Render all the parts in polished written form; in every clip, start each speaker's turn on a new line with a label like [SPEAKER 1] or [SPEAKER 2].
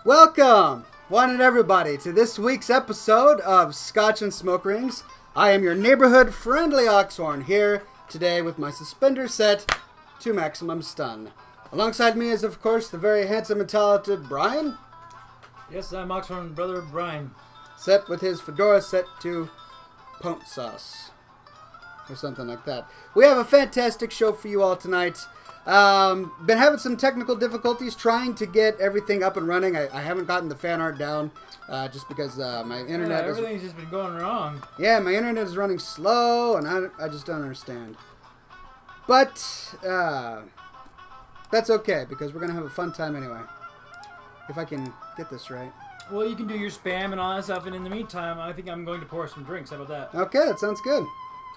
[SPEAKER 1] Welcome, one and everybody, to this week's episode of Scotch and Smoke Rings. I am your neighborhood friendly Oxhorn, here today with my suspenders set to maximum stun. Alongside me is, of course, the very handsome and talented Brian.
[SPEAKER 2] Yes, I'm Oxhorn brother Brian.
[SPEAKER 1] Set with his fedora set to punt sauce. Or something like that. We have a fantastic show for you all tonight. Been having some technical difficulties trying to get everything up and running. I haven't gotten the fan art down just because my internet
[SPEAKER 2] everything's just been going wrong.
[SPEAKER 1] Yeah, my internet is running slow and I just don't understand. But that's okay because we're going to have a fun time anyway. If I can get this right.
[SPEAKER 2] Well, you can do your spam and all that stuff, and in the meantime, I think I'm going to pour some drinks. How about that?
[SPEAKER 1] Okay, that sounds good.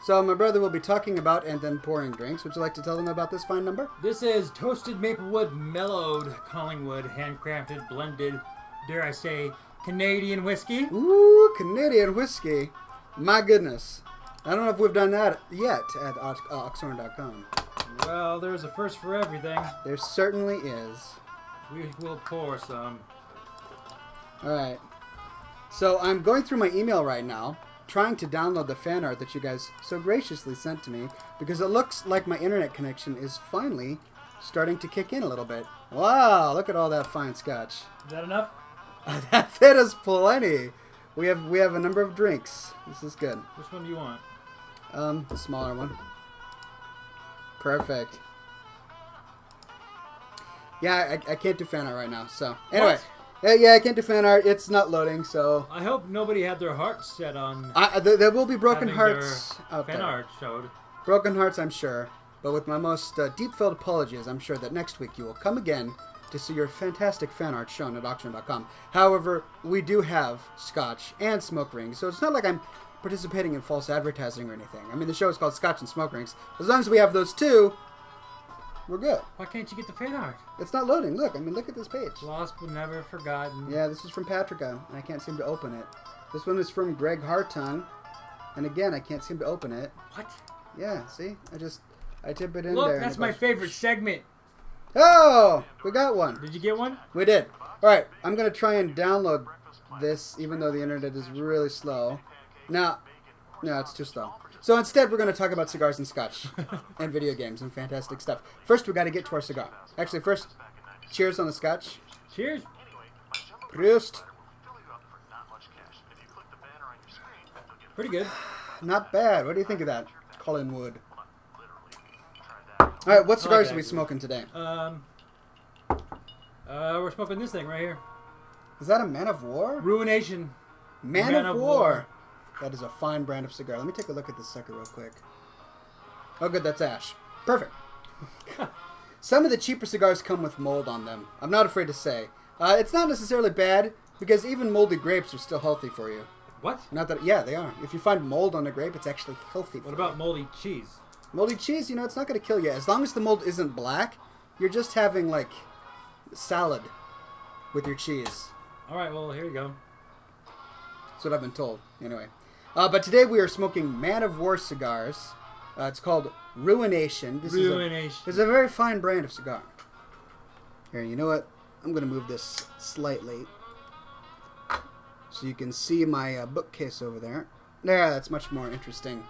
[SPEAKER 1] So my brother will be talking about and then pouring drinks. Would you like to tell them about this fine number?
[SPEAKER 2] This is toasted maplewood, mellowed Collingwood, handcrafted, blended, dare I say, Canadian whiskey.
[SPEAKER 1] Ooh, Canadian whiskey. My goodness. I don't know if we've done that yet at Oxhorn.com.
[SPEAKER 2] Well, there's a first for everything.
[SPEAKER 1] There certainly is.
[SPEAKER 2] We will pour some.
[SPEAKER 1] Alright. So I'm going through my email right now, trying to download the fan art that you guys so graciously sent to me, because it looks like my internet connection is finally starting to kick in a little bit. Wow, look at all that fine scotch.
[SPEAKER 2] Is that enough?
[SPEAKER 1] That is plenty. We have a number of drinks. This is good.
[SPEAKER 2] Which one do you want?
[SPEAKER 1] The smaller one. Perfect. Yeah, I can't do fan art right now, so anyway.
[SPEAKER 2] What?
[SPEAKER 1] Yeah, I can't do fan art. It's not loading, so...
[SPEAKER 2] I hope nobody had their hearts set on...
[SPEAKER 1] There will be broken hearts out
[SPEAKER 2] fan
[SPEAKER 1] there.
[SPEAKER 2] art showed.
[SPEAKER 1] Broken hearts, I'm sure. But with my most deep-felt apologies, I'm sure that next week you will come again to see your fantastic fan art shown at Oxhorn.com. However, we do have Scotch and Smoke Rings, so it's not like I'm participating in false advertising or anything. I mean, the show is called Scotch and Smoke Rings. As long as we have those two, we're good.
[SPEAKER 2] Why can't you get the fan art?
[SPEAKER 1] It's not loading. Look, I mean, look at this page.
[SPEAKER 2] Lost but never forgotten.
[SPEAKER 1] Yeah, this is from Patrica, and I can't seem to open it. This one is from Greg Hartung, and again, I can't seem to open it.
[SPEAKER 2] What?
[SPEAKER 1] Yeah, see? I tip it in
[SPEAKER 2] Look,
[SPEAKER 1] there.
[SPEAKER 2] that's my favorite segment.
[SPEAKER 1] Oh! We got one.
[SPEAKER 2] Did you get one?
[SPEAKER 1] We did. Alright, I'm going to try and download this, even though the internet is really slow. No, it's too slow. So instead, we're going to talk about cigars and scotch and video games and fantastic stuff. First, we got to get to our cigar. Actually, first, cheers on the scotch.
[SPEAKER 2] Cheers.
[SPEAKER 1] Prost.
[SPEAKER 2] Pretty good.
[SPEAKER 1] Not bad. What do you think of that? Collingwood. Alright, what cigars are we smoking today?
[SPEAKER 2] We're smoking this thing right here.
[SPEAKER 1] Is that a Man of War?
[SPEAKER 2] Ruination.
[SPEAKER 1] Man of War. That is a fine brand of cigar. Let me take a look at this sucker real quick. Oh, good, that's ash. Perfect. Some of the cheaper cigars come with mold on them. I'm not afraid to say. It's not necessarily bad, because even moldy grapes are still healthy for you.
[SPEAKER 2] What?
[SPEAKER 1] Not that, yeah, they are. If you find mold on a grape, it's actually healthy for you.
[SPEAKER 2] What about moldy cheese?
[SPEAKER 1] Moldy cheese, it's not going to kill you. As long as the mold isn't black, you're just having, like, salad with your cheese.
[SPEAKER 2] All right, well, here you go.
[SPEAKER 1] That's what I've been told, anyway. But today we are smoking Man of War cigars. It's called Ruination.
[SPEAKER 2] Ruination.
[SPEAKER 1] It's a very fine brand of cigar. Here, you know what? I'm going to move this slightly so you can see my bookcase over there. There, that's much more interesting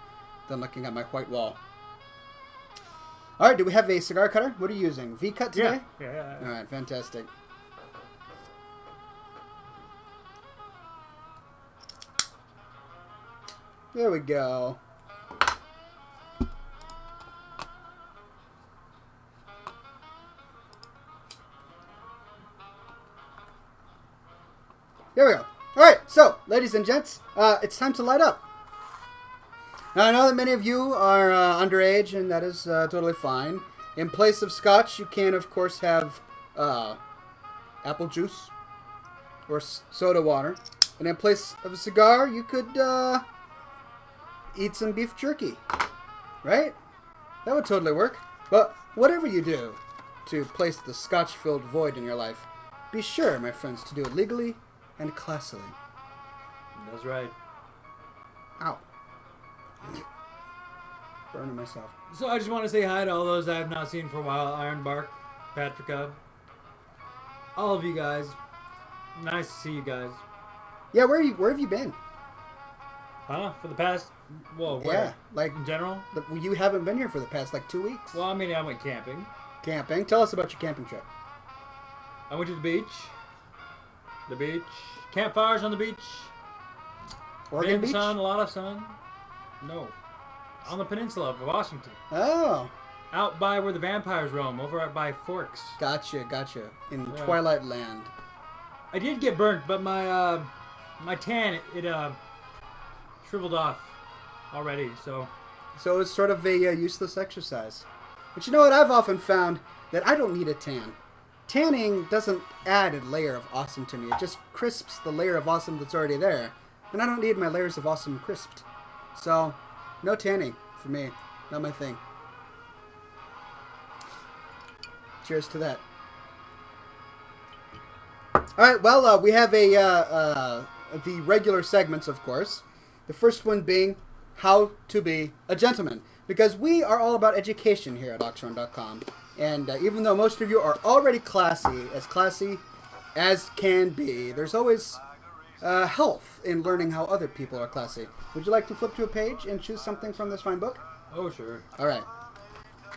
[SPEAKER 1] than looking at my white wall. All right, do we have a cigar cutter? What are you using? V-cut today?
[SPEAKER 2] Yeah.
[SPEAKER 1] All right, fantastic. There we go. There we go. Alright, so, ladies and gents, it's time to light up. Now, I know that many of you are underage, and that is totally fine. In place of scotch, you can, of course, have apple juice or soda water. And in place of a cigar, you could eat some beef jerky, right? That would totally work. But whatever you do to place the scotch-filled void in your life, be sure, my friends, to do it legally and classily.
[SPEAKER 2] That's right.
[SPEAKER 1] Ow. Burning myself.
[SPEAKER 2] So I just want to say hi to all those I have not seen for a while. Ironbark, Patrica, all of you guys. Nice to see you guys.
[SPEAKER 1] Yeah, where have you been?
[SPEAKER 2] Huh? For the past... Well, where?
[SPEAKER 1] Yeah, like
[SPEAKER 2] In general?
[SPEAKER 1] you haven't been here for the past 2 weeks.
[SPEAKER 2] Well, I mean, I went camping.
[SPEAKER 1] Camping. Tell us about your camping trip.
[SPEAKER 2] I went to the beach. The beach. Campfires on the beach.
[SPEAKER 1] Oregon Beach?
[SPEAKER 2] Sun, a lot of sun. No. On the peninsula of Washington.
[SPEAKER 1] Oh.
[SPEAKER 2] Out by where the vampires roam, over by Forks.
[SPEAKER 1] Gotcha. In Twilight Land.
[SPEAKER 2] I did get burnt, but my tan, it shriveled off already, so...
[SPEAKER 1] So it's sort of a useless exercise. But you know what? I've often found that I don't need a tan. Tanning doesn't add a layer of awesome to me. It just crisps the layer of awesome that's already there. And I don't need my layers of awesome crisped. So, no tanning for me. Not my thing. Cheers to that. Alright, well, we have the regular segments, of course. The first one being how to be a gentleman. Because we are all about education here at Oxhorn.com. And even though most of you are already classy as can be, there's always health in learning how other people are classy. Would you like to flip to a page and choose something from this fine book?
[SPEAKER 2] Oh, sure.
[SPEAKER 1] All right.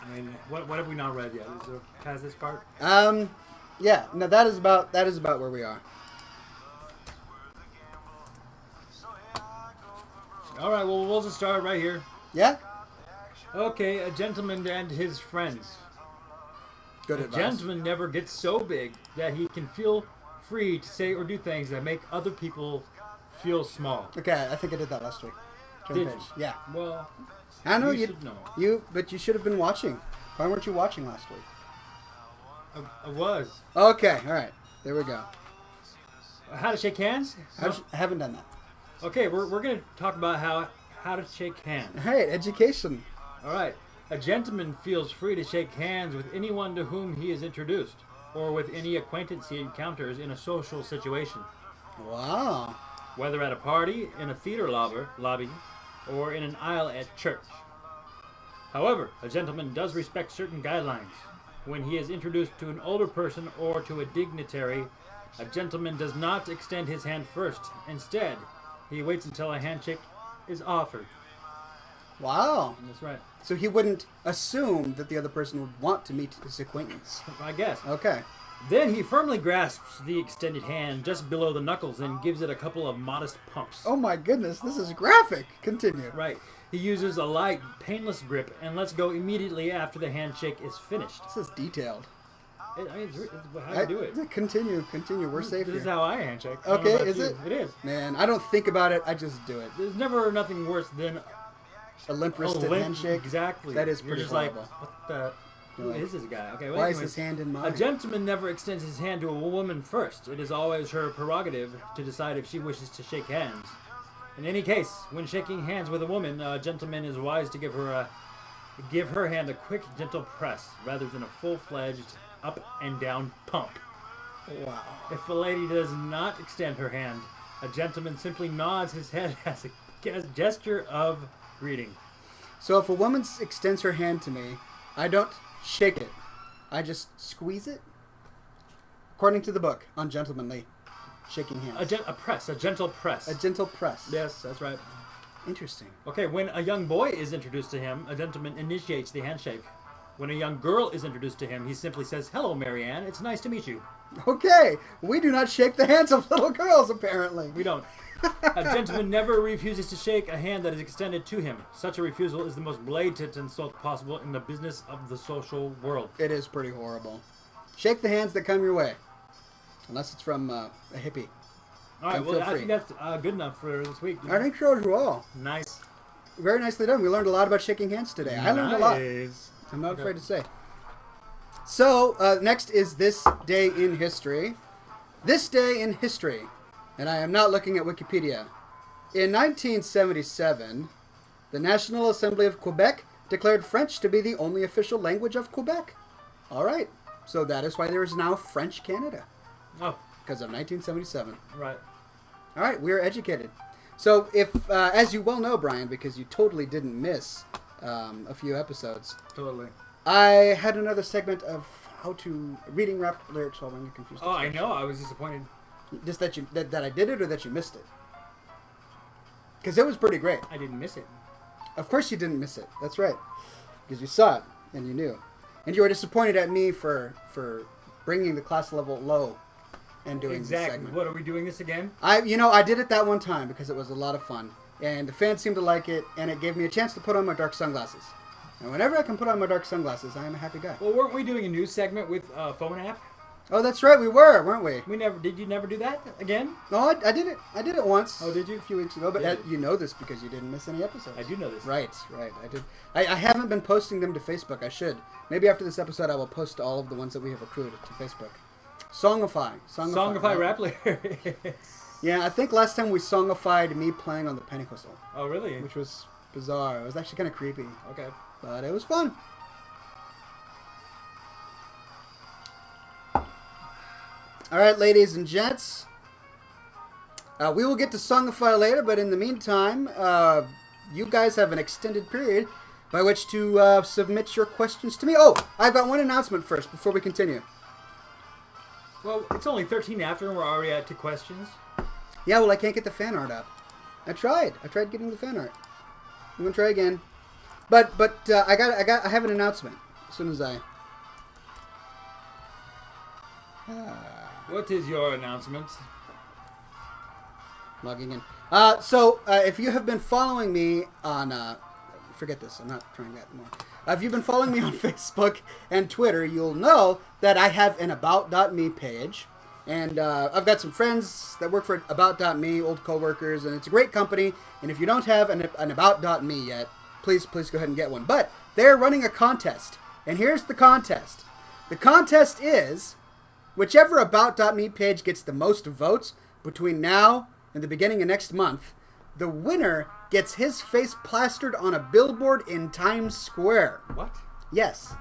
[SPEAKER 2] I mean, what have we not read yet? Is there past this part?
[SPEAKER 1] Yeah. No, that is about where we are.
[SPEAKER 2] All right. Well, we'll just start right here.
[SPEAKER 1] Yeah.
[SPEAKER 2] Okay, a gentleman and his friends.
[SPEAKER 1] Good
[SPEAKER 2] A
[SPEAKER 1] advice.
[SPEAKER 2] gentleman never gets so big that he can feel free to say or do things that make other people feel small.
[SPEAKER 1] Okay, I think I did that last week. Turn the
[SPEAKER 2] Did
[SPEAKER 1] page.
[SPEAKER 2] you?
[SPEAKER 1] Yeah.
[SPEAKER 2] Well,
[SPEAKER 1] I know
[SPEAKER 2] you should know.
[SPEAKER 1] But you should have been watching. Why weren't you watching last week?
[SPEAKER 2] I was.
[SPEAKER 1] Okay. All right. There we go.
[SPEAKER 2] How to shake hands? No?
[SPEAKER 1] I haven't done that.
[SPEAKER 2] Okay, we're going to talk about how to shake hands.
[SPEAKER 1] All right. Education.
[SPEAKER 2] All right. A gentleman feels free to shake hands with anyone to whom he is introduced, or with any acquaintance he encounters in a social situation,
[SPEAKER 1] Wow.
[SPEAKER 2] whether at a party, in a theater lobby, or in an aisle at church. However, a gentleman does respect certain guidelines. When he is introduced to an older person or to a dignitary, a gentleman does not extend his hand first. Instead, he waits until a handshake is offered.
[SPEAKER 1] Wow.
[SPEAKER 2] That's right.
[SPEAKER 1] So he wouldn't assume that the other person would want to meet his acquaintance.
[SPEAKER 2] I guess.
[SPEAKER 1] Okay.
[SPEAKER 2] Then he firmly grasps the extended hand just below the knuckles and gives it a couple of modest pumps.
[SPEAKER 1] Oh my goodness, this is graphic. Continue.
[SPEAKER 2] Right. He uses a light, painless grip and lets go immediately after the handshake is finished.
[SPEAKER 1] This is detailed.
[SPEAKER 2] It's how you do it.
[SPEAKER 1] Continue. We're safe
[SPEAKER 2] This is
[SPEAKER 1] here.
[SPEAKER 2] how I handshake. I don't
[SPEAKER 1] Okay,
[SPEAKER 2] know about
[SPEAKER 1] is
[SPEAKER 2] you.
[SPEAKER 1] it?
[SPEAKER 2] It is.
[SPEAKER 1] Man, I don't think about it. I just do it.
[SPEAKER 2] There's never nothing worse than
[SPEAKER 1] A limp-wristed
[SPEAKER 2] limp-
[SPEAKER 1] handshake.
[SPEAKER 2] Exactly.
[SPEAKER 1] That is
[SPEAKER 2] You're
[SPEAKER 1] pretty
[SPEAKER 2] just
[SPEAKER 1] horrible.
[SPEAKER 2] like, what the... Who
[SPEAKER 1] You're like,
[SPEAKER 2] is this guy? Okay, well,
[SPEAKER 1] Why is
[SPEAKER 2] anyways,
[SPEAKER 1] his hand in
[SPEAKER 2] a
[SPEAKER 1] mine?
[SPEAKER 2] gentleman never extends his hand to a woman first. It is always her prerogative to decide if she wishes to shake hands. In any case, when shaking hands with a woman, a gentleman is wise to give her hand a quick, gentle press rather than a full-fledged up and down pump.
[SPEAKER 1] Wow.
[SPEAKER 2] If a lady does not extend her hand, a gentleman simply nods his head as a gesture of greeting.
[SPEAKER 1] So if a woman extends her hand to me, I don't shake it. I just squeeze it? According to the book on gentlemanly shaking hands.
[SPEAKER 2] A gentle press.
[SPEAKER 1] A gentle press.
[SPEAKER 2] Yes, that's right.
[SPEAKER 1] Interesting.
[SPEAKER 2] Okay, when a young boy is introduced to him, a gentleman initiates the handshake. When a young girl is introduced to him, he simply says, "Hello, Marianne. It's nice to meet you."
[SPEAKER 1] Okay, we do not shake the hands of little girls, apparently.
[SPEAKER 2] We don't. A gentleman never refuses to shake a hand that is extended to him. Such a refusal is the most blatant insult possible in the business of the social world.
[SPEAKER 1] It is pretty horrible. Shake the hands that come your way. Unless it's from a hippie.
[SPEAKER 2] All right,
[SPEAKER 1] And
[SPEAKER 2] well,
[SPEAKER 1] feel
[SPEAKER 2] I
[SPEAKER 1] free.
[SPEAKER 2] think that's good enough for this week.
[SPEAKER 1] I think so as well.
[SPEAKER 2] Nice.
[SPEAKER 1] Very nicely done. We learned a lot about shaking hands today. I learned a lot.
[SPEAKER 2] Nice.
[SPEAKER 1] I'm not afraid to say. So, next is this day in history. This day in history, and I am not looking at Wikipedia. In 1977, the National Assembly of Quebec declared French to be the only official language of Quebec. All right. So that is why there is now French Canada.
[SPEAKER 2] Oh,
[SPEAKER 1] Because of 1977.
[SPEAKER 2] right.
[SPEAKER 1] All right, we are educated. So if, as you well know, Brian, because you totally didn't miss a few episodes,
[SPEAKER 2] Totally.
[SPEAKER 1] I had another segment of how to reading rap lyrics while I'm confused.
[SPEAKER 2] Oh, I know. I was disappointed.
[SPEAKER 1] Just that I did it, or that you missed it? Because it was pretty great.
[SPEAKER 2] I didn't miss it.
[SPEAKER 1] Of course you didn't miss it. That's right. Because you saw it and you knew, and you were disappointed at me for bringing the class level low and doing this segment.
[SPEAKER 2] What, are we doing this again?
[SPEAKER 1] I did it that one time because it was a lot of fun, and the fans seemed to like it, and it gave me a chance to put on my dark sunglasses. And whenever I can put on my dark sunglasses, I am a happy guy.
[SPEAKER 2] Well, weren't we doing a news segment with phone app?
[SPEAKER 1] Oh, that's right, we were, weren't we?
[SPEAKER 2] Did you never do that again?
[SPEAKER 1] No, I did it. I did it once.
[SPEAKER 2] Oh, did you?
[SPEAKER 1] A few weeks ago, but you know this because you didn't miss any episodes.
[SPEAKER 2] I do know this.
[SPEAKER 1] Right. I did. I haven't been posting them to Facebook. I should. Maybe after this episode, I will post all of the ones that we have accrued to Facebook. Songify
[SPEAKER 2] rap lyrics.
[SPEAKER 1] Yeah, I think last time we songified me playing on the penny whistle.
[SPEAKER 2] Oh, really?
[SPEAKER 1] Which was bizarre. It was actually kind of creepy.
[SPEAKER 2] Okay.
[SPEAKER 1] But it was fun. All right, ladies and gents. We will get to Songify later, but in the meantime, you guys have an extended period by which to submit your questions to me. Oh, I've got one announcement first before we continue.
[SPEAKER 2] Well, it's only 13 after, and we're already at 2 questions.
[SPEAKER 1] Yeah, well, I can't get the fan art up. I tried getting the fan art. I'm gonna try again. But I have an announcement as soon as I.
[SPEAKER 2] What is your announcement?
[SPEAKER 1] Logging in. So if you have been following me on, forget this. I'm not trying that anymore. If you've been following me on Facebook and Twitter, you'll know that I have an About.me page. And I've got some friends that work for About.me, old co-workers, and it's a great company. And if you don't have an About.me yet, please go ahead and get one. But they're running a contest. And here's the contest. The contest is whichever About.me page gets the most votes between now and the beginning of next month, the winner gets his face plastered on a billboard in Times Square.
[SPEAKER 2] What?
[SPEAKER 1] Yes.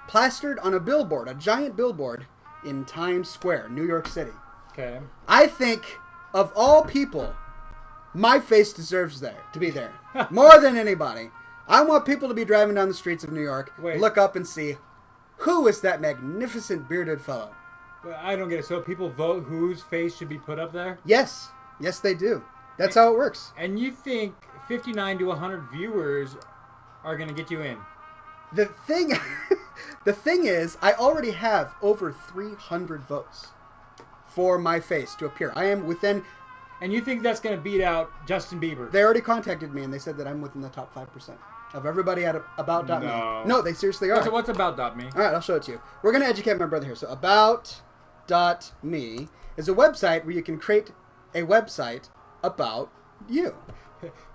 [SPEAKER 1] Plastered on a billboard, a giant billboard in Times Square, New York City.
[SPEAKER 2] Okay.
[SPEAKER 1] I think, of all people, my face deserves to be there. More than anybody. I want people to be driving down the streets of New York, look up and see, who is that magnificent bearded fellow?
[SPEAKER 2] Well, I don't get it. So people vote whose face should be put up there?
[SPEAKER 1] Yes. Yes, they do. That's how it works.
[SPEAKER 2] And you think 59 to 100 viewers are going to get you in?
[SPEAKER 1] The thing is, I already have over 300 votes for my face to appear. I am within...
[SPEAKER 2] And you think that's going to beat out Justin Bieber?
[SPEAKER 1] They already contacted me, and they said that I'm within the top 5% of everybody at About.me. No, they seriously are.
[SPEAKER 2] What's About.me?
[SPEAKER 1] All right, I'll show it to you. We're going to educate my brother here. So About.me is a website where you can create a website about you.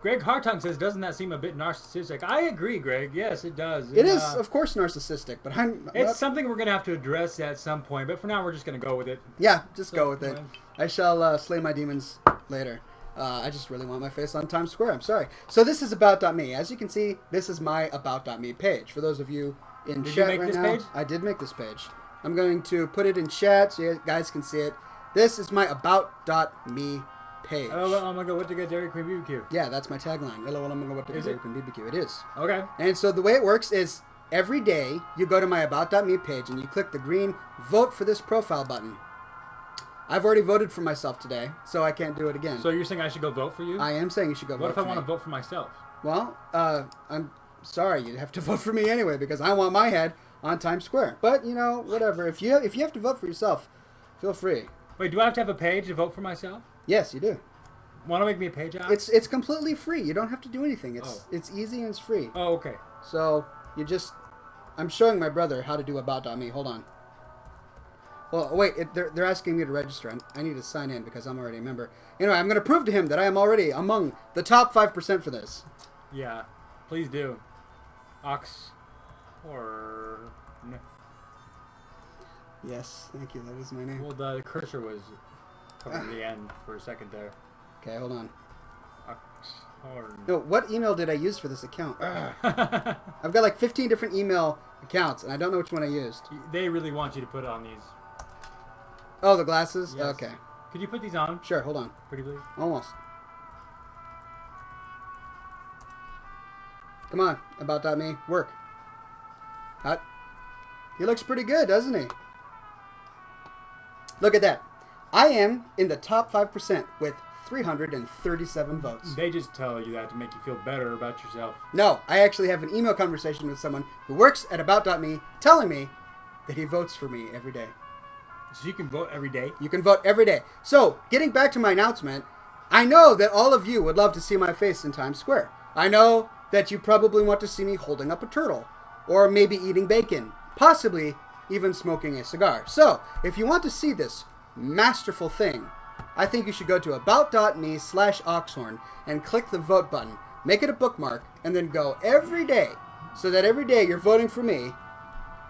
[SPEAKER 2] Greg Hartung says, doesn't that seem a bit narcissistic? I agree, Greg. Yes, it does.
[SPEAKER 1] It is, of course, narcissistic, but
[SPEAKER 2] it's something we're going to have to address at some point, but for now we're just going to go with it.
[SPEAKER 1] Yeah, just go with it. I shall slay my demons later. I just really want my face on Times Square. I'm sorry. So this is About.me. As you can see, this is my About.me page. For those of you in chat right now. Did you make this page? I did make this page. I'm going to put it in chat so you guys can see it. This is my About.me page.
[SPEAKER 2] Oh, well, I'm going to go with to get Dairy Queen BBQ.
[SPEAKER 1] Yeah, that's my tagline. Hello, I'm going to go with to get Dairy Queen BBQ. It is.
[SPEAKER 2] Okay.
[SPEAKER 1] And so the way it works is every day you go to my About.me page and you click the green Vote for this profile button. I've already voted for myself today, so I can't do it again.
[SPEAKER 2] So you're saying I should go vote for you?
[SPEAKER 1] I am saying you should go vote for me.
[SPEAKER 2] What if I want to vote for myself?
[SPEAKER 1] Well, I'm sorry. You'd have to vote for me anyway because I want my head on Times Square. But, you know, whatever. If you have to vote for yourself, feel free.
[SPEAKER 2] Wait, do I have to have a page to vote for myself?
[SPEAKER 1] Yes, you do.
[SPEAKER 2] Want to make me a page out?
[SPEAKER 1] It's completely free. You don't have to do anything. It's easy and it's free.
[SPEAKER 2] Oh, okay.
[SPEAKER 1] So you just... I'm showing my brother how to do About.me. Hold on. Well, wait. They're asking me to register. I need to sign in because I'm already a member. Anyway, I'm going to prove to him that I am already among the top 5% for this.
[SPEAKER 2] Yeah. Please do. Oxhorn.
[SPEAKER 1] Yes, thank you. That is my name.
[SPEAKER 2] Well, the cursor was covering the end for a second there.
[SPEAKER 1] Okay, hold on.
[SPEAKER 2] Oxhorn.
[SPEAKER 1] No, what email did I use for this account? I've got like 15 different email accounts, and I don't know which one I used.
[SPEAKER 2] They really want you to put on these.
[SPEAKER 1] Oh, the glasses?
[SPEAKER 2] Yes.
[SPEAKER 1] Okay.
[SPEAKER 2] Could you put these on?
[SPEAKER 1] Sure, hold on.
[SPEAKER 2] Pretty please.
[SPEAKER 1] Almost. Come on, About.me. Work. He looks pretty good, doesn't he? Look at that. I am in the top 5% with 337 votes.
[SPEAKER 2] They just tell you that to make you feel better about yourself.
[SPEAKER 1] No, I actually have an email conversation with someone who works at About.me telling me that he votes for me every day.
[SPEAKER 2] So you can vote every day?
[SPEAKER 1] You can vote every day. So, getting back to my announcement, I know that all of you would love to see my face in Times Square. I know that you probably want to see me holding up a turtle, or maybe eating bacon, possibly even smoking a cigar. So, if you want to see this masterful thing, I think you should go to about.me/Oxhorn and click the vote button. Make it a bookmark, and then go every day, so that every day you're voting for me,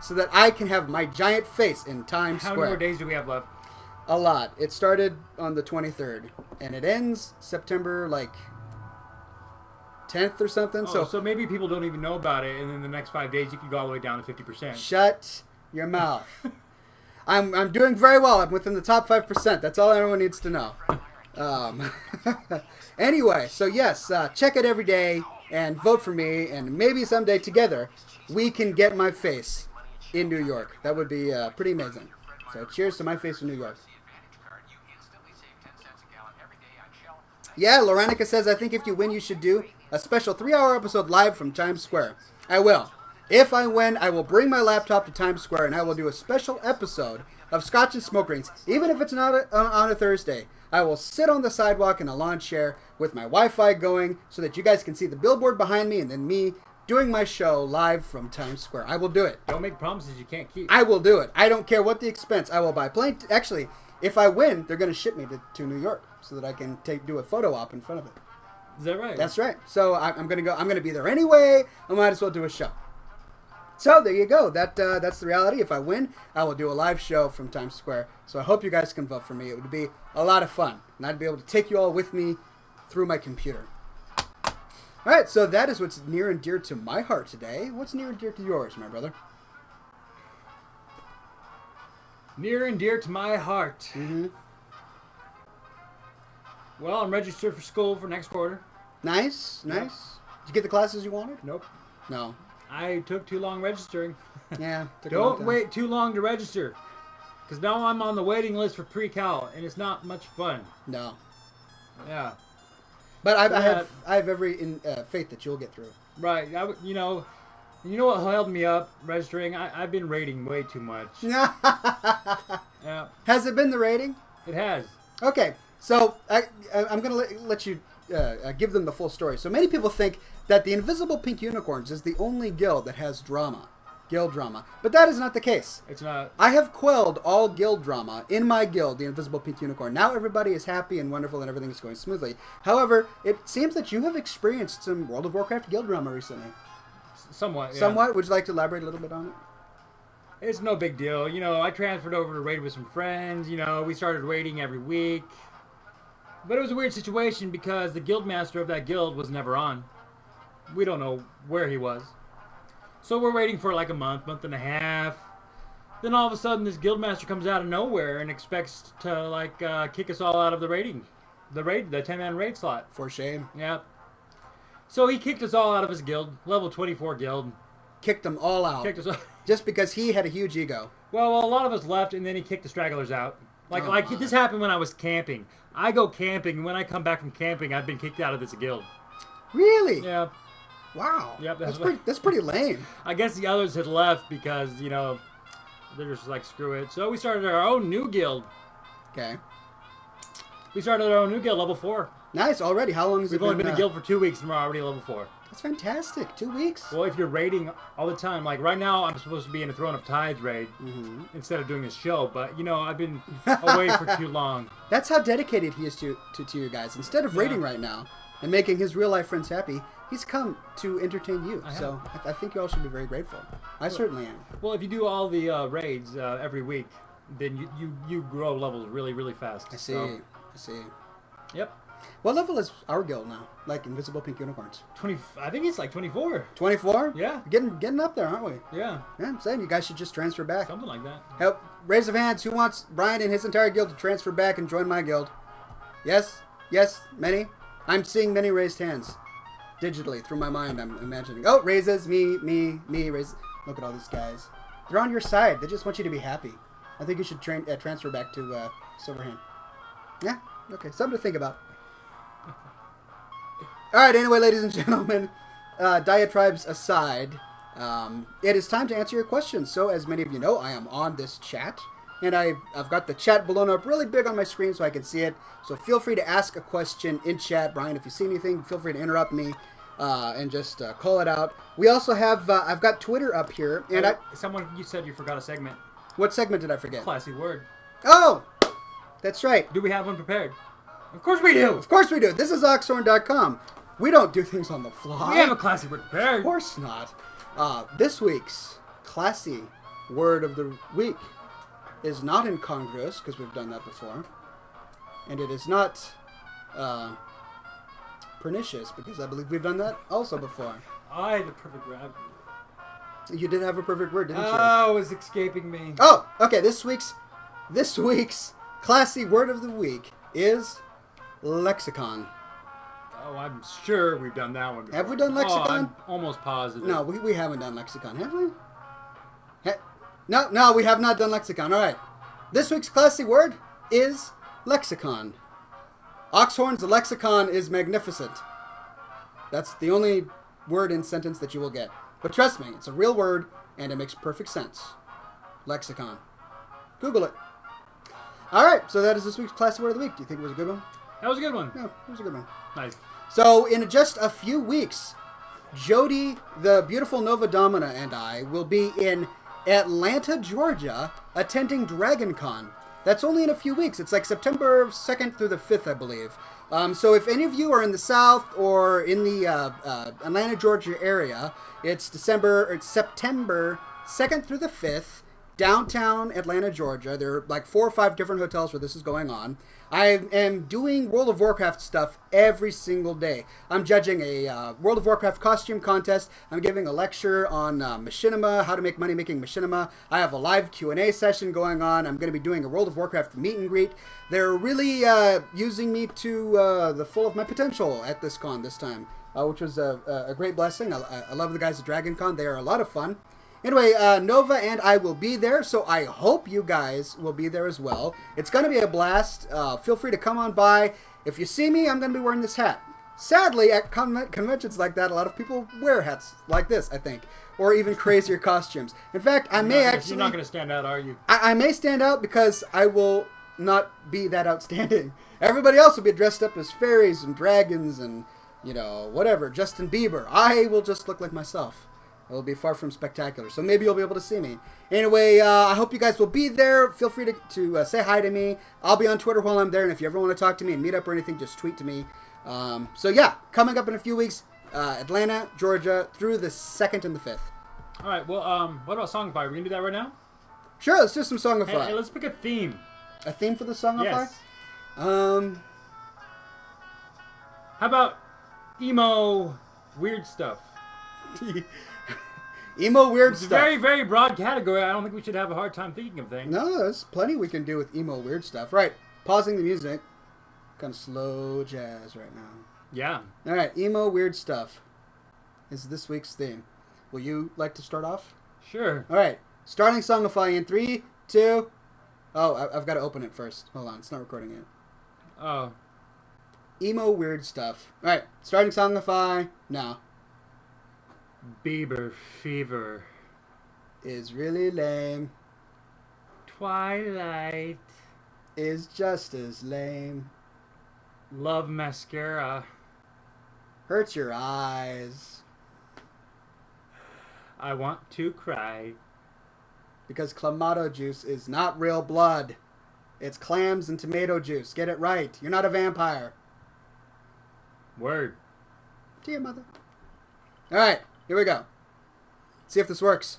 [SPEAKER 1] so that I can have my giant face in Times Square.
[SPEAKER 2] How many more days do we have left?
[SPEAKER 1] A lot. It started on the 23rd, and it ends September, 10th or something.
[SPEAKER 2] Oh, so maybe people don't even know about it, and in the next 5 days you could go all the way down to 50%.
[SPEAKER 1] Shut your mouth. I'm doing very well. I'm within the top 5%. That's all everyone needs to know. Anyway, so yes, check it every day and vote for me, and maybe someday together we can get my face in New York. That would be pretty amazing. So cheers to my face in New York. Yeah, Loranica says, I think if you win, you should do a special 3-hour episode live from Times Square. I will. If I win, I will bring my laptop to Times Square and I will do a special episode of Scotch and Smoke Rings, even if it's not on a Thursday. I will sit on the sidewalk in a lawn chair with my Wi-Fi going so that you guys can see the billboard behind me and then me doing my show live from Times Square. I will do it.
[SPEAKER 2] Don't make promises you can't keep.
[SPEAKER 1] I will do it. I don't care what the expense. I will buy plane. Actually, if I win, they're going to ship me to New York so that I can do a photo op in front of it.
[SPEAKER 2] Is that right?
[SPEAKER 1] That's right. So I'm going to go. I'm going to be there anyway. I might as well do a show. So there you go. That's the reality. If I win, I will do a live show from Times Square. So I hope you guys can vote for me. It would be a lot of fun, and I'd be able to take you all with me through my computer. All right. So that is what's near and dear to my heart today. What's near and dear to yours, my brother?
[SPEAKER 2] Near and dear to my heart.
[SPEAKER 1] Mm-hmm.
[SPEAKER 2] Well, I'm registered for school for next quarter.
[SPEAKER 1] Nice.
[SPEAKER 2] Yep.
[SPEAKER 1] Did you get the classes you wanted?
[SPEAKER 2] Nope.
[SPEAKER 1] No.
[SPEAKER 2] I took too long registering.
[SPEAKER 1] Yeah. Took a long
[SPEAKER 2] Don't
[SPEAKER 1] time.
[SPEAKER 2] wait too long to register. Because now I'm on the waiting list for pre-cal, and it's not much fun.
[SPEAKER 1] No.
[SPEAKER 2] Yeah.
[SPEAKER 1] But I have every faith that you'll get through.
[SPEAKER 2] Right. You know what held me up registering? I've been rating way too much. Yeah.
[SPEAKER 1] Has it been the rating?
[SPEAKER 2] It has.
[SPEAKER 1] Okay. So I'm going to let you give them the full story. So many people think that the Invisible Pink Unicorns is the only guild that has guild drama. But that is not the case.
[SPEAKER 2] It's not.
[SPEAKER 1] I have quelled all guild drama in my guild, the Invisible Pink Unicorn. Now everybody is happy and wonderful and everything is going smoothly. However, it seems that you have experienced some World of Warcraft guild drama recently.
[SPEAKER 2] Somewhat, yeah.
[SPEAKER 1] Somewhat? Would you like to elaborate a little bit on it?
[SPEAKER 2] It's no big deal. I transferred over to raid with some friends. We started raiding every week. But it was a weird situation because the guild master of that guild was never on. We don't know where he was. So we're waiting for like a month and a half. Then all of a sudden this guild master comes out of nowhere and expects to kick us all out of the 10-man raid slot.
[SPEAKER 1] For shame.
[SPEAKER 2] Yep. So he kicked us all out of his guild, level 24 guild.
[SPEAKER 1] Kicked them all out.
[SPEAKER 2] Kicked us all.
[SPEAKER 1] Just because he had a huge ego.
[SPEAKER 2] Well, a lot of us left and then he kicked the stragglers out. This happened when I was camping. I go camping, and when I come back from camping, I've been kicked out of this guild.
[SPEAKER 1] Really?
[SPEAKER 2] Yeah.
[SPEAKER 1] Wow.
[SPEAKER 2] Yep.
[SPEAKER 1] That's pretty lame.
[SPEAKER 2] I guess the others had left because, they're just like, screw it. So we started our own new guild.
[SPEAKER 1] Okay.
[SPEAKER 2] We started our own new guild, level 4.
[SPEAKER 1] Nice. Already. How long has it been?
[SPEAKER 2] We've only been a guild for 2 weeks, and we're already level 4.
[SPEAKER 1] That's fantastic. 2 weeks.
[SPEAKER 2] Well, if you're raiding all the time, like right now, I'm supposed to be in a Throne of Tides raid instead of doing this show, but I've been away for too long.
[SPEAKER 1] That's how dedicated he is to you guys. Instead of raiding right now and making his real life friends happy, he's come to entertain you. So I think you all should be very grateful. I certainly am.
[SPEAKER 2] Well, if you do all the raids every week, then you grow levels really, really fast.
[SPEAKER 1] I see.
[SPEAKER 2] Yep.
[SPEAKER 1] What level is our guild now? Like Invisible Pink Unicorns?
[SPEAKER 2] 20. I think it's like 24.
[SPEAKER 1] 24?
[SPEAKER 2] Yeah.
[SPEAKER 1] Getting up there, aren't we?
[SPEAKER 2] Yeah.
[SPEAKER 1] Yeah, I'm saying you guys should just transfer back.
[SPEAKER 2] Something like that.
[SPEAKER 1] Help. Raise of hands. Who wants Brian and his entire guild to transfer back and join my guild? Yes? Yes? Many? I'm seeing many raised hands. Digitally, through my mind, I'm imagining. Oh, raises. Me, raises. Look at all these guys. They're on your side. They just want you to be happy. I think you should transfer back to Silverhand. Yeah, okay, something to think about. All right, anyway, ladies and gentlemen, diatribes aside, it is time to answer your questions. So, as many of you know, I am on this chat, and I've got the chat blown up really big on my screen so I can see it. So feel free to ask a question in chat. Brian, if you see anything, feel free to interrupt me and just call it out. We also have, I've got Twitter up here. And
[SPEAKER 2] you said you forgot a segment.
[SPEAKER 1] What segment did I forget?
[SPEAKER 2] Classy word.
[SPEAKER 1] Oh, that's right.
[SPEAKER 2] Do we have one prepared? Of course we do.
[SPEAKER 1] Of course we do. This is Oxhorn.com. We don't do things on the fly.
[SPEAKER 2] We have a classy word prepared.
[SPEAKER 1] Of course not. This week's classy word of the week is not incongruous, because we've done that before. And it is not pernicious, because I believe we've done that also before.
[SPEAKER 2] I had the perfect word.
[SPEAKER 1] You did have a perfect word, didn't you?
[SPEAKER 2] Oh, it was escaping me.
[SPEAKER 1] Oh, okay. This week's classy word of the week is lexicon.
[SPEAKER 2] Oh, I'm sure we've done that one before.
[SPEAKER 1] Have we done lexicon?
[SPEAKER 2] Oh, I'm almost positive.
[SPEAKER 1] No, we haven't done lexicon, have we? No, we have not done lexicon. All right. This week's classy word is lexicon. Oxhorn's lexicon is magnificent. That's the only word in sentence that you will get. But trust me, it's a real word, and it makes perfect sense. Lexicon. Google it. All right, so that is this week's classy word of the week. Do you think it was a good one?
[SPEAKER 2] That was a good one.
[SPEAKER 1] Yeah, it was a good one.
[SPEAKER 2] Nice.
[SPEAKER 1] So in just a few weeks, Jody, the beautiful Nova Domina, and I will be in Atlanta, Georgia, attending DragonCon. That's only in a few weeks. It's like September 2nd through the 5th, I believe. So if any of you are in the South or in the Atlanta, Georgia area, it's September 2nd through the 5th, downtown Atlanta, Georgia. There are like 4 or 5 different hotels where this is going on. I am doing World of Warcraft stuff every single day. I'm judging a World of Warcraft costume contest. I'm giving a lecture on machinima, how to make money making machinima. I have a live Q&A session going on. I'm going to be doing a World of Warcraft meet and greet. They're really using me to the full of my potential at this con this time, which was a great blessing. I love the guys at DragonCon. They are a lot of fun. Anyway, Nova and I will be there, so I hope you guys will be there as well. It's going to be a blast. Feel free to come on by. If you see me, I'm going to be wearing this hat. Sadly, at conventions like that, a lot of people wear hats like this, I think, or even crazier costumes. In fact, I may actually...
[SPEAKER 2] You're not going to stand out, are you?
[SPEAKER 1] I may stand out because I will not be that outstanding. Everybody else will be dressed up as fairies and dragons and, you know, whatever, Justin Bieber. I will just look like myself. It will be far from spectacular, so maybe you'll be able to see me. Anyway, I hope you guys will be there. Feel free to say hi to me. I'll be on Twitter while I'm there, and if you ever want to talk to me and meet up or anything, just tweet to me. So yeah, coming up in a few weeks, Atlanta, Georgia, through the 2nd and the 5th.
[SPEAKER 2] All right, well, what about Songify? Are we going to do that right now?
[SPEAKER 1] Sure, let's do some Songify.
[SPEAKER 2] Hey, let's pick a theme.
[SPEAKER 1] A theme for the Songify?
[SPEAKER 2] Yes.
[SPEAKER 1] How
[SPEAKER 2] about emo weird stuff?
[SPEAKER 1] Emo weird
[SPEAKER 2] It's
[SPEAKER 1] stuff.
[SPEAKER 2] a very, very broad category. I don't think we should have a hard time thinking of things.
[SPEAKER 1] No, there's plenty we can do with emo weird stuff. Right, pausing the music. Kind of slow jazz right now.
[SPEAKER 2] Yeah.
[SPEAKER 1] All right, emo weird stuff is this week's theme. Will you like to start off?
[SPEAKER 2] Sure.
[SPEAKER 1] All right, starting Songify in 3, 2... Oh, I've got to open it first. Hold on, it's not recording yet.
[SPEAKER 2] Oh.
[SPEAKER 1] Emo weird stuff. All right, starting Songify now.
[SPEAKER 2] Bieber fever.
[SPEAKER 1] Is really lame.
[SPEAKER 2] Twilight.
[SPEAKER 1] Is just as lame.
[SPEAKER 2] Love mascara.
[SPEAKER 1] Hurts your eyes.
[SPEAKER 2] I want to cry.
[SPEAKER 1] Because Clamato juice is not real blood. It's clams and tomato juice. Get it right. You're not a vampire.
[SPEAKER 2] Word.
[SPEAKER 1] To your mother. All right, here we go. See if this works.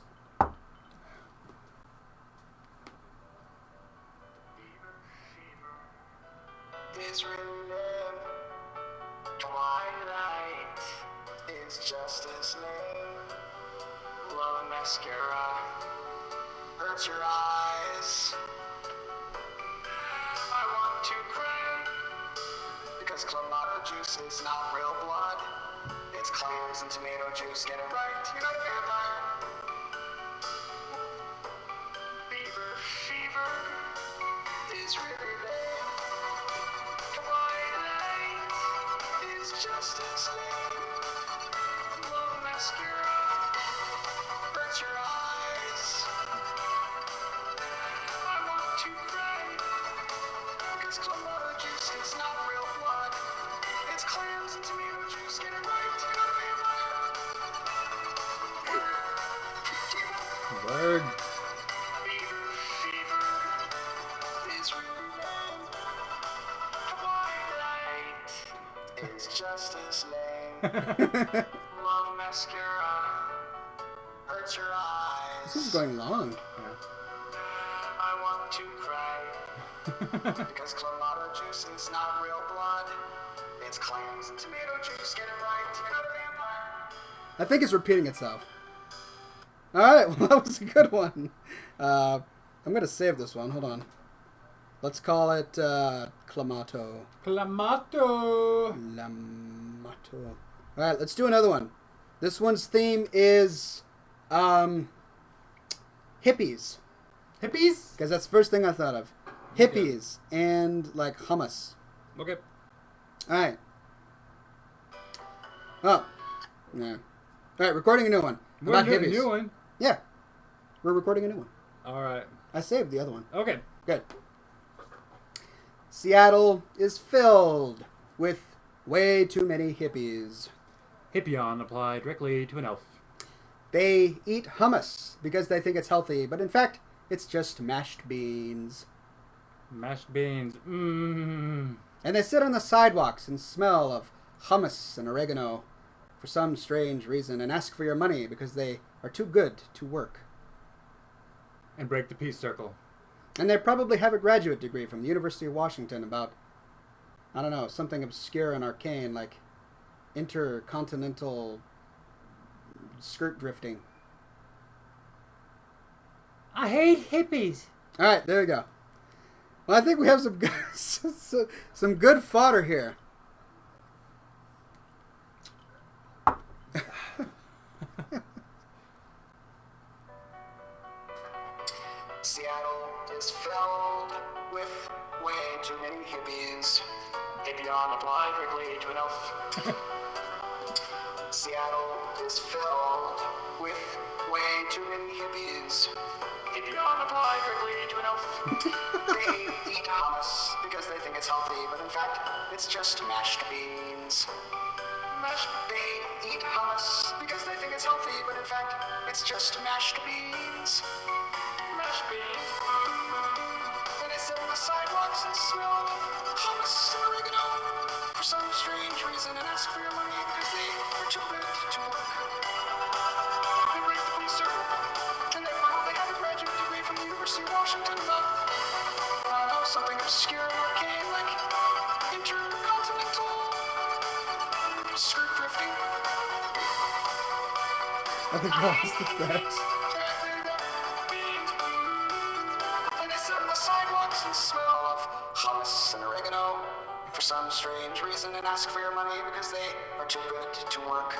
[SPEAKER 3] It's raining. Twilight is just as lame. Love mascara hurts your eyes. I want to cry because Clamato juice is not real blood. It's clams and tomato juice. Get it right. You're not a vampire. Bieber fever is really lame. It's just as lame. Love mascara hurts your eyes. I want to cry because clamato juice is not real blood. It's clams and tomato juice. Get it right, you're not a vampire.
[SPEAKER 1] Word.
[SPEAKER 3] Fever is real. Twilight is just as lame. Love mascara hurts your eyes.
[SPEAKER 1] This is going long.
[SPEAKER 3] I want to cry because clamato juice is not real blood. It's clams and tomato juice. Get it right, you're not a vampire.
[SPEAKER 1] I think it's repeating itself. Alright, well, that was a good one. I'm going to save this one. Hold on. Let's call it Clamato.
[SPEAKER 2] Clamato.
[SPEAKER 1] Clamato. Alright, let's do another one. This one's theme is hippies.
[SPEAKER 2] Hippies?
[SPEAKER 1] Because that's the first thing I thought of. Hippies and like hummus.
[SPEAKER 2] Okay.
[SPEAKER 1] Alright. Oh. Yeah. Alright, recording a new one.
[SPEAKER 2] We're
[SPEAKER 1] About
[SPEAKER 2] doing a
[SPEAKER 1] hippies.
[SPEAKER 2] new one.
[SPEAKER 1] Yeah. We're recording a new one.
[SPEAKER 2] All right.
[SPEAKER 1] I saved the other one.
[SPEAKER 2] Okay.
[SPEAKER 1] Good. Seattle is filled with way too many hippies.
[SPEAKER 2] Hippion applied directly to an elf.
[SPEAKER 1] They eat hummus because they think it's healthy, but in fact, it's just mashed beans.
[SPEAKER 2] Mashed beans. Mmm.
[SPEAKER 1] And they sit on the sidewalks and smell of hummus and oregano for some strange reason and ask for your money because they are too good to work.
[SPEAKER 2] And break the peace circle.
[SPEAKER 1] And they probably have a graduate degree from the University of Washington about, I don't know, something obscure and arcane like intercontinental skirt drifting.
[SPEAKER 2] I hate hippies.
[SPEAKER 1] All right, there we go. Well, I think we have some good, some good fodder here.
[SPEAKER 3] Seattle is filled with way too many hippies. Hippion applied quickly to an elf. Seattle is filled with way too many hippies. Hippion applied quickly to an elf. They eat hummus because they think it's healthy, but in fact, it's just mashed beans. They eat hummus because they think it's healthy, but in fact, it's just mashed beans. Mashed beans. And they sit on the sidewalks and smell of hummus and oregano for some strange reason and ask for your money because they are too good to work. They break the police circle. And they probably have a graduate degree from the University of Washington about, I don't know, something obscure and arcane like intercontinental skirt drifting.
[SPEAKER 1] I think that was the best.
[SPEAKER 3] And they sit on the sidewalks and smell of hummus and oregano for some strange reason and ask for your money because they are too good to work.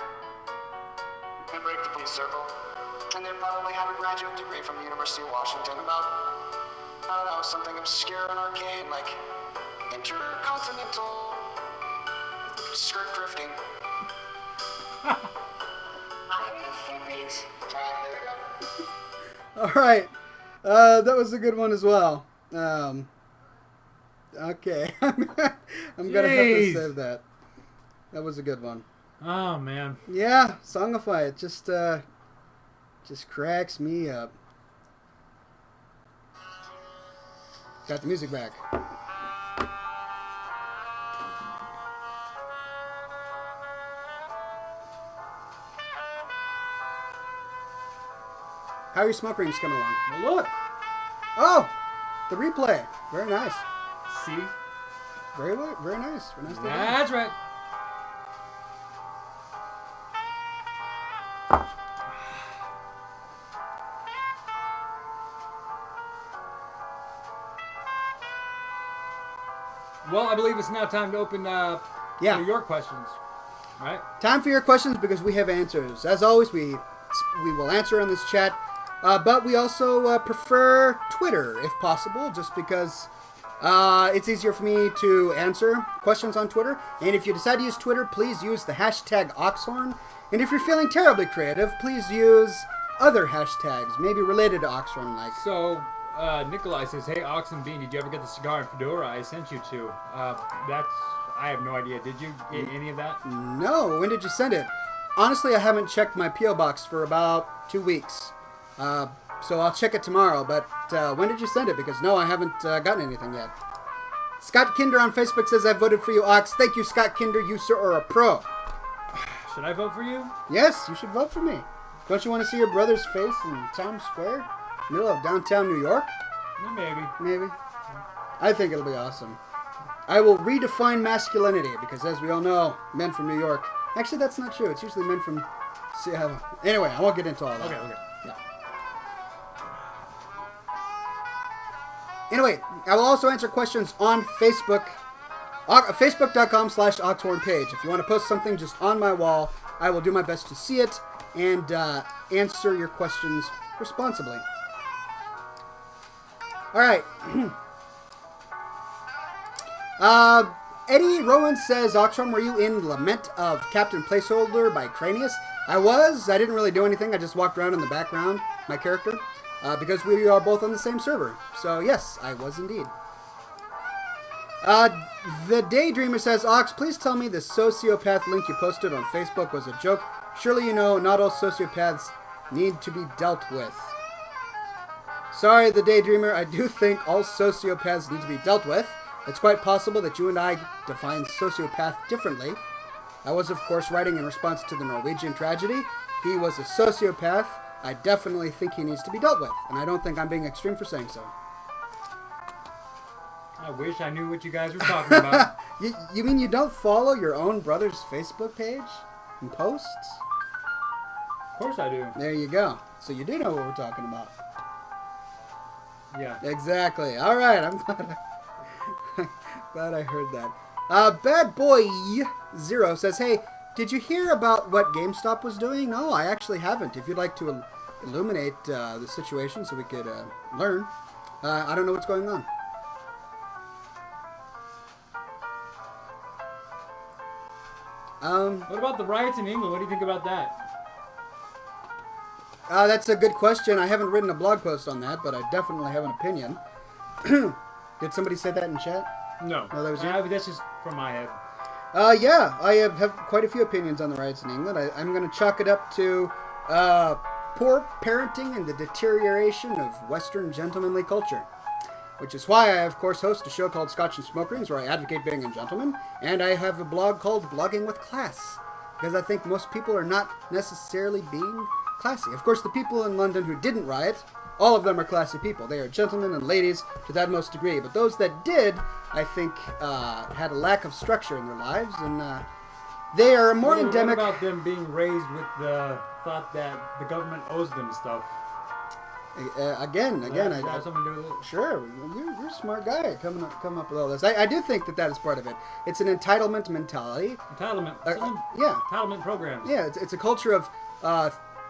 [SPEAKER 3] And break the police circle. And they probably have a graduate degree from the University of Washington about, I don't know, something obscure and arcane like intercontinental skirt drifting. I hate hippies. There we go.
[SPEAKER 1] All right. That was a good one as well. Okay. I'm going to have to
[SPEAKER 2] Jeez.
[SPEAKER 1] save that. That was a good one.
[SPEAKER 2] Oh, man.
[SPEAKER 1] Yeah, Songify. It just cracks me up. Got the music back. How are your smoke rings coming along?
[SPEAKER 2] Well, look.
[SPEAKER 1] Oh, the replay. Very nice.
[SPEAKER 2] See?
[SPEAKER 1] Very nice. Very nicely done.
[SPEAKER 2] That's right. Well, I believe it's now time to open
[SPEAKER 1] Yeah.
[SPEAKER 2] for your questions. Right?
[SPEAKER 1] Time for your questions because we have answers. As always, we will answer on this chat, but we also prefer Twitter if possible, just because It's easier for me to answer questions on Twitter. And if you decide to use Twitter, please use the hashtag Oxhorn. And if you're feeling terribly creative, please use other hashtags, maybe related to Oxhorn, like.
[SPEAKER 2] So, Nikolai says, "Hey, Ox and Bean, did you ever get the cigar and fedora I sent you to?" I have no idea. Did you get any of that?
[SPEAKER 1] No. When did you send it? Honestly, I haven't checked my P.O. box for about 2 weeks. So I'll check it tomorrow. But when did you send it? Because no, I haven't gotten anything yet. Scott Kinder on Facebook says, "I voted for you, Ox." Thank you, Scott Kinder. You, sir, are a pro.
[SPEAKER 2] Should I vote for you?
[SPEAKER 1] Yes, you should vote for me. Don't you want to see your brother's face in Times Square? Middle of downtown New York?
[SPEAKER 2] Maybe.
[SPEAKER 1] Maybe. I think it'll be awesome. I will redefine masculinity because, as we all know, men from New York. Actually, that's not true. It's usually men from Seattle. Anyway, I won't get into all that.
[SPEAKER 2] Okay.
[SPEAKER 1] Yeah. Anyway, I will also answer questions on Facebook. Facebook.com/Oxhorn page. If you want to post something just on my wall, I will do my best to see it and answer your questions responsibly. All right. Eddie Rowan says, "Oxhorn, were you in Lament of Captain Placeholder by Cranius?" I was. I didn't really do anything. I just walked around in the background, my character, because we are both on the same server. So, yes, I was indeed. The Daydreamer says, "Ox, please tell me the sociopath link you posted on Facebook was a joke. Surely you know not all sociopaths need to be dealt with." Sorry, the Daydreamer, I do think all sociopaths need to be dealt with. It's quite possible that you and I define sociopath differently. I was, of course, writing in response to the Norwegian tragedy. He was a sociopath. I definitely think he needs to be dealt with, and I don't think I'm being extreme for saying so.
[SPEAKER 2] I wish I knew what you guys were talking about.
[SPEAKER 1] You mean you don't follow your own brother's Facebook page and posts?
[SPEAKER 2] Of course I do.
[SPEAKER 1] There you go. So you do know what we're talking about.
[SPEAKER 2] Yeah.
[SPEAKER 1] Exactly. All right. I'm glad I heard that. Bad Boy Zero says, "Hey, did you hear about what GameStop was doing?" No, I actually haven't. If you'd like to illuminate the situation so we could learn. I don't know what's going on.
[SPEAKER 2] What about the riots in England? What do you think about that?
[SPEAKER 1] That's a good question. I haven't written a blog post on that, but I definitely have an opinion. Did somebody say that in chat?
[SPEAKER 2] No.
[SPEAKER 1] No, that was you?
[SPEAKER 2] That's just from my head.
[SPEAKER 1] Yeah, I have quite a few opinions on the riots in England. I'm going to chalk it up to poor parenting and the deterioration of Western gentlemanly culture. Which is why I, of course, host a show called Scotch and Smoke Rings, where I advocate being a gentleman, and I have a blog called Blogging with Class, because I think most people are not necessarily being classy. Of course, the people in London who didn't riot, all of them are classy people. They are gentlemen and ladies to that most degree, but those that did, I think, had a lack of structure in their lives, and they are more endemic.
[SPEAKER 2] What about them being raised with the thought that the government owes them stuff?
[SPEAKER 1] Again,
[SPEAKER 2] I have something to do with it.
[SPEAKER 1] Sure, you're a smart guy coming up with all this. I do think that is part of it. It's an entitlement mentality.
[SPEAKER 2] Entitlement.
[SPEAKER 1] Yeah.
[SPEAKER 2] Entitlement programs.
[SPEAKER 1] Yeah, it's a culture of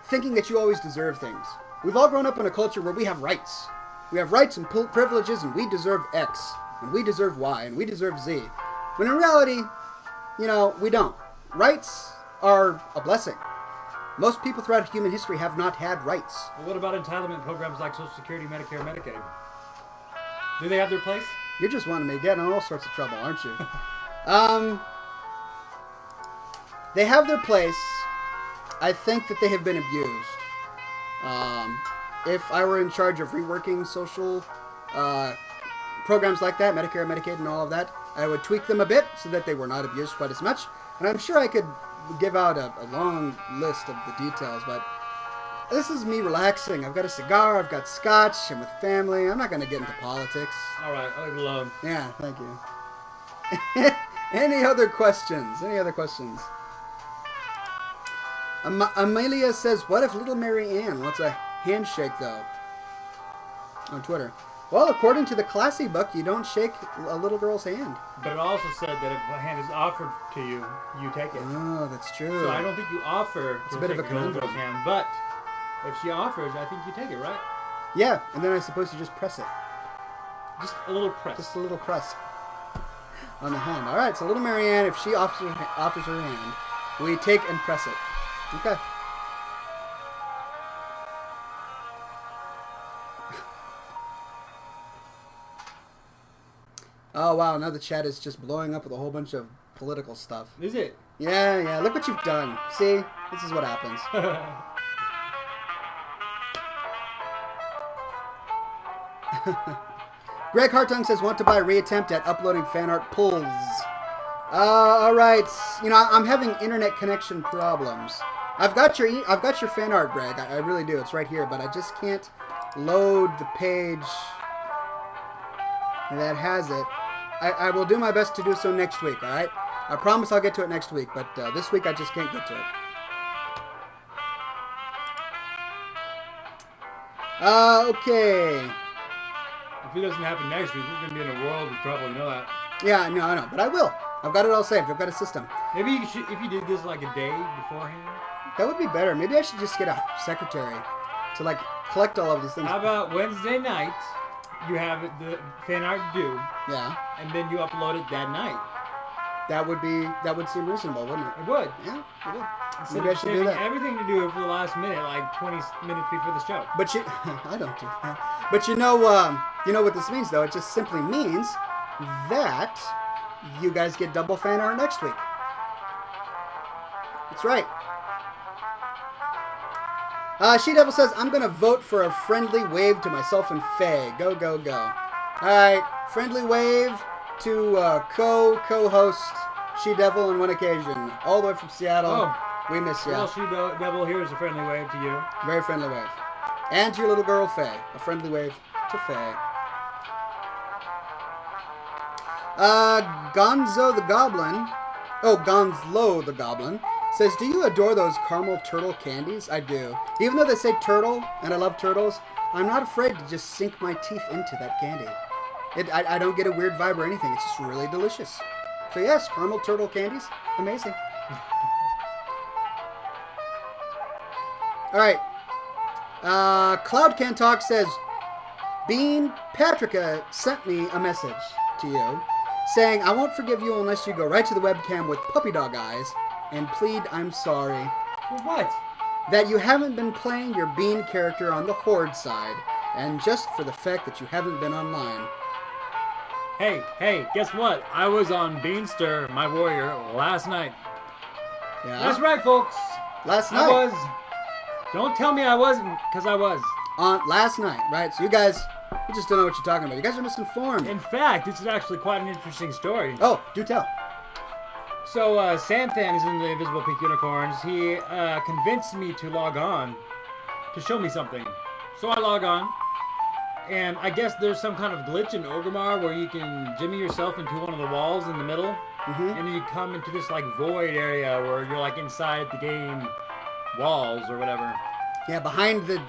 [SPEAKER 1] thinking that you always deserve things. We've all grown up in a culture where we have rights. We have rights and privileges, and we deserve X, and we deserve Y, and we deserve Z. When in reality, we don't. Rights are a blessing. Most people throughout human history have not had rights.
[SPEAKER 2] Well, what about entitlement programs like Social Security, Medicare, Medicaid? Do they have their place?
[SPEAKER 1] You're just wanting me to get in all sorts of trouble, aren't you? They have their place. I think that they have been abused. If I were in charge of reworking social programs like that, Medicare, Medicaid, and all of that, I would tweak them a bit so that they were not abused quite as much. And I'm sure I could give out a long list of the details, but this is me relaxing. I've got a cigar, I've got scotch, I'm with family. I'm not going to get into politics.
[SPEAKER 2] All right, I'll leave it alone.
[SPEAKER 1] Yeah, thank you. Any other questions? Amelia says, "What if little Mary Ann wants a handshake, though?" On Twitter. Well, according to the classy book, you don't shake a little girl's hand.
[SPEAKER 2] But it also said that if a hand is offered to you, you take it.
[SPEAKER 1] Oh, that's true.
[SPEAKER 2] So I don't think you offer
[SPEAKER 1] It's
[SPEAKER 2] to
[SPEAKER 1] a bit
[SPEAKER 2] take
[SPEAKER 1] of a
[SPEAKER 2] a little
[SPEAKER 1] conundrum.
[SPEAKER 2] girl's hand, but if she offers, I think you take it, right?
[SPEAKER 1] Yeah, and then I suppose you just press it.
[SPEAKER 2] Just a little press.
[SPEAKER 1] Just a little press on the hand. All right, so little Marianne, if she offers her hand, we take and press it. Okay. Oh, wow, now the chat is just blowing up with a whole bunch of political stuff.
[SPEAKER 2] Is it?
[SPEAKER 1] Yeah, look what you've done. See? This is what happens. Greg Hartung says, want to buy a reattempt at uploading fan art pulls. Alright. You know, I'm having internet connection problems. I've got your fan art, Greg. I really do. It's right here, but I just can't load the page that has it. I will do my best to do so next week, alright? I promise I'll get to it next week, but this week I just can't get to it. Okay.
[SPEAKER 2] If it doesn't happen next week, we're going to be in a world of trouble, you know that.
[SPEAKER 1] Yeah, no, I know, but I will. I've got it all saved. I've got a system.
[SPEAKER 2] Maybe you should, if you did this like a day beforehand.
[SPEAKER 1] That would be better. Maybe I should just get a secretary to, like, collect all of these things.
[SPEAKER 2] How about Wednesday night, you have the fan art due.
[SPEAKER 1] Yeah.
[SPEAKER 2] And then you upload it that night.
[SPEAKER 1] That would seem reasonable, wouldn't it?
[SPEAKER 2] It would.
[SPEAKER 1] Yeah, it would.
[SPEAKER 2] Instead
[SPEAKER 1] Maybe I
[SPEAKER 2] of
[SPEAKER 1] should do
[SPEAKER 2] saving
[SPEAKER 1] that.
[SPEAKER 2] everything to do it for the last minute, like 20 minutes before the show.
[SPEAKER 1] But I don't do that. But you know what this means, though? It just simply means that you guys get double fan art next week. That's right. She Devil says, I'm going to vote for a friendly wave to myself and Faye. Go, go, go. All right. Friendly wave to co-host She Devil on one occasion. All the way from Seattle.
[SPEAKER 2] Oh.
[SPEAKER 1] We miss you.
[SPEAKER 2] Well, She Devil, here's a friendly wave to you.
[SPEAKER 1] Very friendly wave. And to your little girl, Faye. A friendly wave to Faye. Gonzo the Goblin. Oh, Gonzlo the Goblin. Says, do you adore those caramel turtle candies? I do. Even though they say turtle, and I love turtles, I'm not afraid to just sink my teeth into that candy. I don't get a weird vibe or anything. It's just really delicious. So yes, caramel turtle candies. Amazing. Alright. Cloud Can Talk says, Bean Patrica sent me a message to you saying, I won't forgive you unless you go right to the webcam with puppy dog eyes and plead I'm sorry.
[SPEAKER 2] For what?
[SPEAKER 1] That you haven't been playing your Bean character on the Horde side, and just for the fact that you haven't been online.
[SPEAKER 2] Hey, guess what? I was on Beanstir, my warrior, last night.
[SPEAKER 1] Yeah?
[SPEAKER 2] That's right, folks.
[SPEAKER 1] Last night?
[SPEAKER 2] I was. Don't tell me I wasn't, because I was.
[SPEAKER 1] On last night, right? So you guys, you just don't know what you're talking about. You guys are misinformed.
[SPEAKER 2] In fact, this is actually quite an interesting story.
[SPEAKER 1] Oh, do tell.
[SPEAKER 2] So, Santhan is in the Invisible Pink Unicorns. He convinced me to log on to show me something. So I log on, and I guess there's some kind of glitch in Orgrimmar where you can jimmy yourself into one of the walls in the middle, and then you come into this like void area where you're like inside the game walls or whatever.
[SPEAKER 1] Yeah, behind the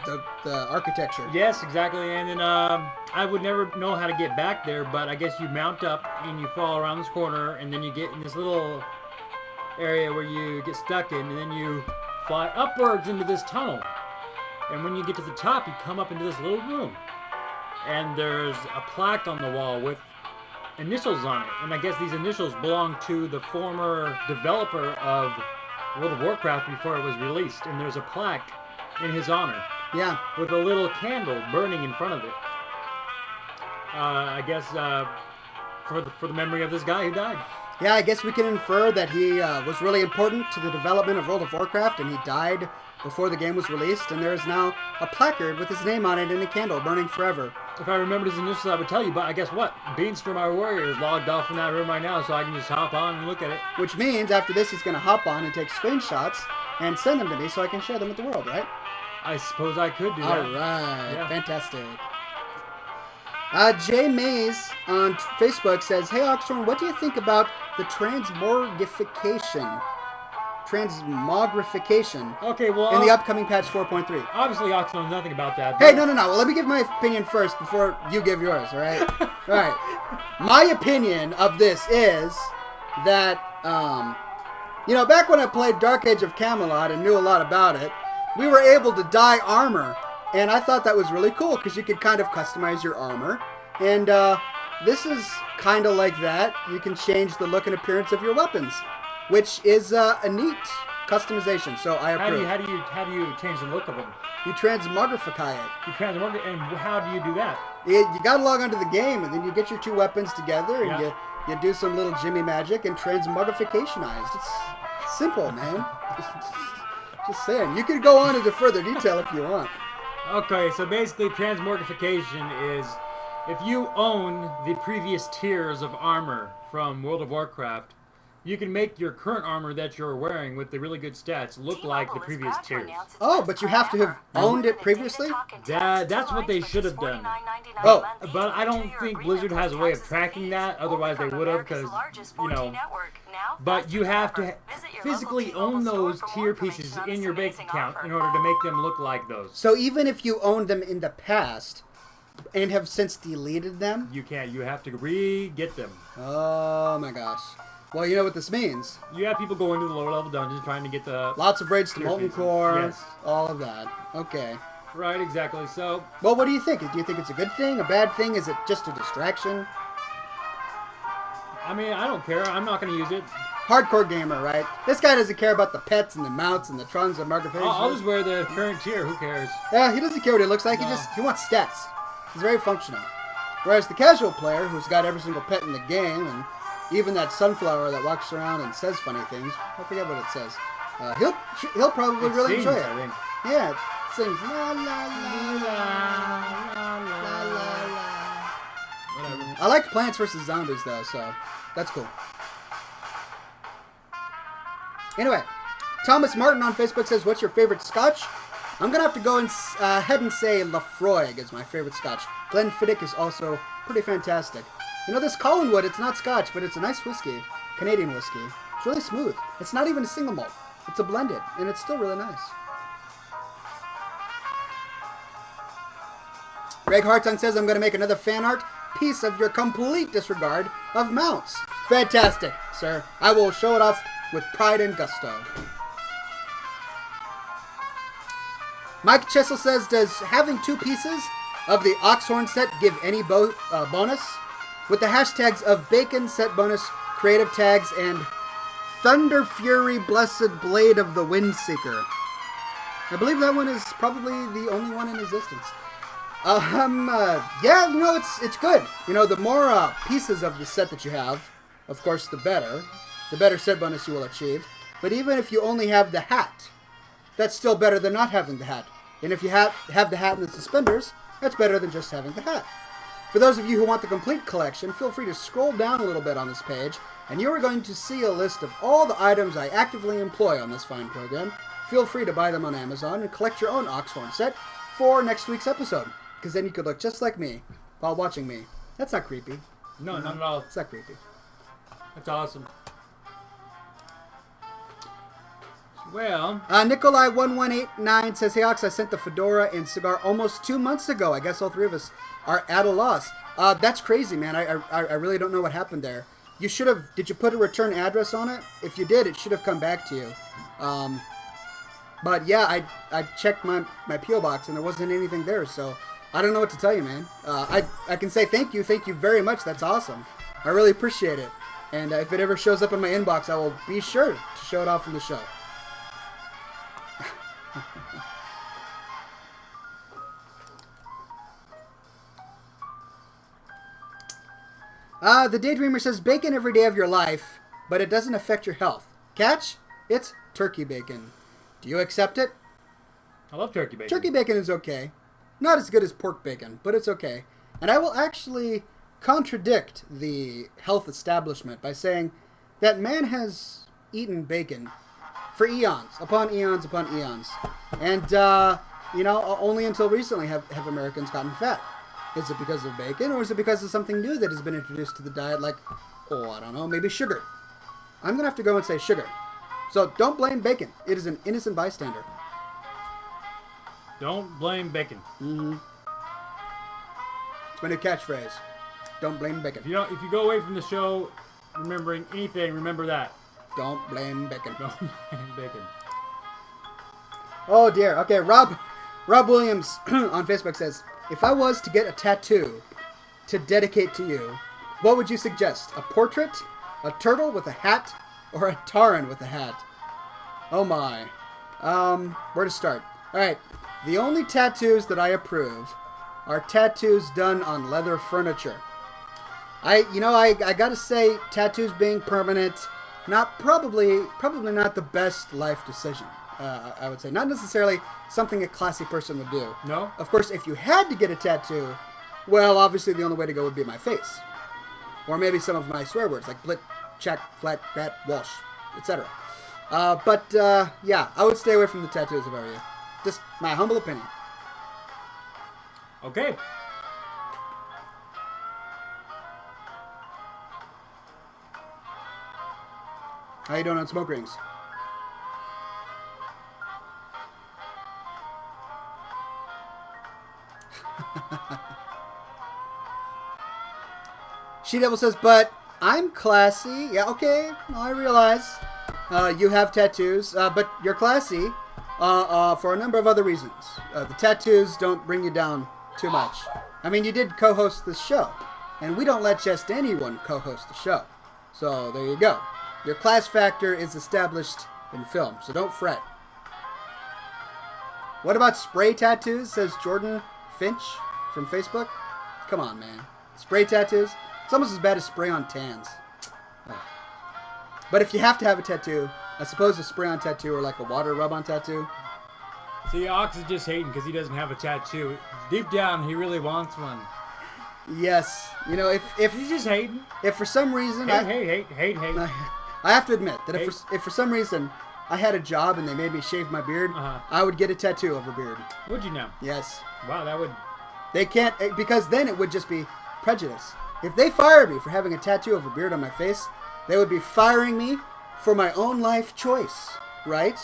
[SPEAKER 1] architecture.
[SPEAKER 2] Yes, exactly. And then I would never know how to get back there, but I guess you mount up and you fall around this corner, and then you get in this little area where you get stuck in, and then you fly upwards into this tunnel. And when you get to the top, you come up into this little room. And there's a plaque on the wall with initials on it. And I guess these initials belong to the former developer of World of Warcraft before it was released. And there's a plaque in his honor.
[SPEAKER 1] Yeah.
[SPEAKER 2] With a little candle burning in front of it. I guess for the memory of this guy who died.
[SPEAKER 1] Yeah, I guess we can infer that he was really important to the development of World of Warcraft, and he died before the game was released, and there is now a placard with his name on it and a candle burning forever.
[SPEAKER 2] If I remembered his initials, I would tell you, but I guess what? Beanstorm, my warrior, is logged off in that room right now, so I can just hop on and look at it.
[SPEAKER 1] Which means after this, he's going to hop on and take screenshots and send them to me so I can share them with the world, right?
[SPEAKER 2] I suppose I could do that.
[SPEAKER 1] All right.
[SPEAKER 2] Yeah.
[SPEAKER 1] Fantastic. Jay Mays on Facebook says, Hey, Oxhorn, what do you think about the transmogrification?
[SPEAKER 2] Okay, well,
[SPEAKER 1] in the upcoming patch 4.3.
[SPEAKER 2] Obviously, Ox knows nothing about that.
[SPEAKER 1] Hey, no. Well, let me give my opinion first before you give yours, all right? All right. My opinion of this is that, back when I played Dark Age of Camelot and knew a lot about it, we were able to dye armor. And I thought that was really cool because you could kind of customize your armor. And this is kind of like that. You can change the look and appearance of your weapons, which is a neat customization. So I approve.
[SPEAKER 2] How do you change the look of them?
[SPEAKER 1] You transmogrify it.
[SPEAKER 2] You transmogrify, and how do you do that?
[SPEAKER 1] You got to log onto the game, and then you get your two weapons together, and you do some little Jimmy magic and transmogrificationized. It's simple, man. Just saying. You could go on into further detail if you want.
[SPEAKER 2] Okay, so basically transmogrification is if you own the previous tiers of armor from World of Warcraft, you can make your current armor that you're wearing with the really good stats look like the previous tiers.
[SPEAKER 1] Oh, but you have to have owned it previously?
[SPEAKER 2] That's what they should have done.
[SPEAKER 1] Oh.
[SPEAKER 2] But I don't think Blizzard has a way of tracking that, otherwise they would have, because, you know. But you have to physically own those tier pieces in your bank account in order to make them look like those.
[SPEAKER 1] So even if you owned them in the past and have since deleted them?
[SPEAKER 2] You can't. You have to re-get them.
[SPEAKER 1] Oh my gosh. Well, you know what this means.
[SPEAKER 2] You have people going to the lower level dungeons trying to get the...
[SPEAKER 1] Lots of raids to Molten Core.
[SPEAKER 2] Yes.
[SPEAKER 1] All of that. Okay.
[SPEAKER 2] Right, exactly. So...
[SPEAKER 1] Well, what do you think? Do you think it's a good thing, a bad thing? Is it just a distraction?
[SPEAKER 2] I mean, I don't care. I'm not going to use it.
[SPEAKER 1] Hardcore gamer, right? This guy doesn't care about the pets and the mounts and the trons and modifications.
[SPEAKER 2] I'll just wear the current tier. Who cares?
[SPEAKER 1] Yeah, he doesn't care what he looks like.
[SPEAKER 2] No.
[SPEAKER 1] He wants stats. He's very functional. Whereas the casual player, who's got every single pet in the game, and even that sunflower that walks around and says funny things, I forget what it says. He'll probably really enjoy it.
[SPEAKER 2] I think.
[SPEAKER 1] Yeah, it sings la la la la la la la.
[SPEAKER 2] Whatever.
[SPEAKER 1] I like Plants vs. Zombies though, so that's cool. Anyway, Thomas Martin on Facebook says, "What's your favorite Scotch?" I'm gonna have to go ahead and say Lafroig is my favorite Scotch. Glenfiddich is also pretty fantastic. You know, this Collinwood, it's not Scotch, but it's a nice whiskey, Canadian whiskey. It's really smooth. It's not even a single malt. It's a blended, and it's still really nice. Greg Hartung says, "I'm going to make another fan art piece of your complete disregard of mounts." Fantastic, sir. I will show it off with pride and gusto. Mike Chessel says, "Does having two pieces of the Oxhorn set give any bonus?" With the hashtags of Bacon set bonus, creative tags, and Thunder Fury Blessed Blade of the Windseeker. I believe that one is probably the only one in existence. Yeah, you know, it's good. You know, the more pieces of the set that you have, of course, the better set bonus you will achieve. But even if you only have the hat, that's still better than not having the hat. And if you have the hat and the suspenders, that's better than just having the hat. For those of you who want the complete collection, feel free to scroll down a little bit on this page, and you are going to see a list of all the items I actively employ on this fine program. Feel free to buy them on Amazon and collect your own Oxhorn set for next week's episode, because then you could look just like me while watching me. That's not creepy.
[SPEAKER 2] No, not at all.
[SPEAKER 1] It's not creepy.
[SPEAKER 2] That's awesome. Well...
[SPEAKER 1] Nikolai1189 says, "Hey Ox, I sent the Fedora and Cigar almost 2 months ago. I guess all three of us are at a loss." That's crazy, man. I really don't know what happened there. You should have... Did you put a return address on it? If you did, it should have come back to you. But yeah, I checked my P.O. box and there wasn't anything there, so I don't know what to tell you, man. I can say thank you very much. That's awesome. I really appreciate it. And if it ever shows up in my inbox, I will be sure to show it off in the show. The Daydreamer says, "Bacon every day of your life, but it doesn't affect your health. Catch? It's turkey bacon. Do you accept it?"
[SPEAKER 2] I love turkey bacon.
[SPEAKER 1] Turkey bacon is okay. Not as good as pork bacon, but it's okay. And I will actually contradict the health establishment by saying that man has eaten bacon for eons, upon eons, upon eons. And, you know, only until recently have Americans gotten fat. Is it because of bacon, or is it because of something new that has been introduced to the diet, like, I don't know, maybe sugar? I'm going to have to go and say sugar. So don't blame bacon. It is an innocent bystander.
[SPEAKER 2] Don't blame bacon.
[SPEAKER 1] Mm-hmm. It's my new catchphrase. Don't blame bacon.
[SPEAKER 2] If you go away from the show remembering anything, remember that.
[SPEAKER 1] Don't blame bacon.
[SPEAKER 2] Don't blame bacon.
[SPEAKER 1] Oh dear. Okay, Rob Williams on Facebook says, "If I was to get a tattoo, to dedicate to you, what would you suggest? A portrait, a turtle with a hat, or a Taran with a hat? Oh my. Where to start? Alright, the only tattoos that I approve are tattoos done on leather furniture. I gotta say, tattoos being permanent, probably not the best life decision. I would say not necessarily something a classy person would do.
[SPEAKER 2] No.
[SPEAKER 1] Of course, if you had to get a tattoo, well, obviously the only way to go would be my face, or maybe some of my swear words like blit, check, flat, rat, walsh, etc. Yeah, I would stay away from the tattoos if I were you. Just my humble opinion.
[SPEAKER 2] Okay.
[SPEAKER 1] How you doing on smoke rings? She Devil says, but I'm classy. Yeah, okay. Well, I realize you have tattoos, but you're classy for a number of other reasons. The tattoos don't bring you down too much. I mean, you did co-host this show, and we don't let just anyone co-host the show. So there you go. Your class factor is established in film, so don't fret. What about spray tattoos, says Jordan Finch from Facebook. Come on, man. Spray tattoos? It's almost as bad as spray-on tans. Ugh. But if you have to have a tattoo, I suppose a spray-on tattoo or like a water rub-on tattoo.
[SPEAKER 2] See, Ox is just hating because he doesn't have a tattoo. Deep down, he really wants one.
[SPEAKER 1] Yes. You know, if
[SPEAKER 2] He's just hating.
[SPEAKER 1] If for some reason...
[SPEAKER 2] Hate.
[SPEAKER 1] I have to admit that if for some reason I had a job and they made me shave my beard, I would get a tattoo of a beard.
[SPEAKER 2] Would you now?
[SPEAKER 1] Yes.
[SPEAKER 2] Wow, that would...
[SPEAKER 1] They can't, because then it would just be prejudice. If they fired me for having a tattoo of a beard on my face, they would be firing me for my own life choice, right?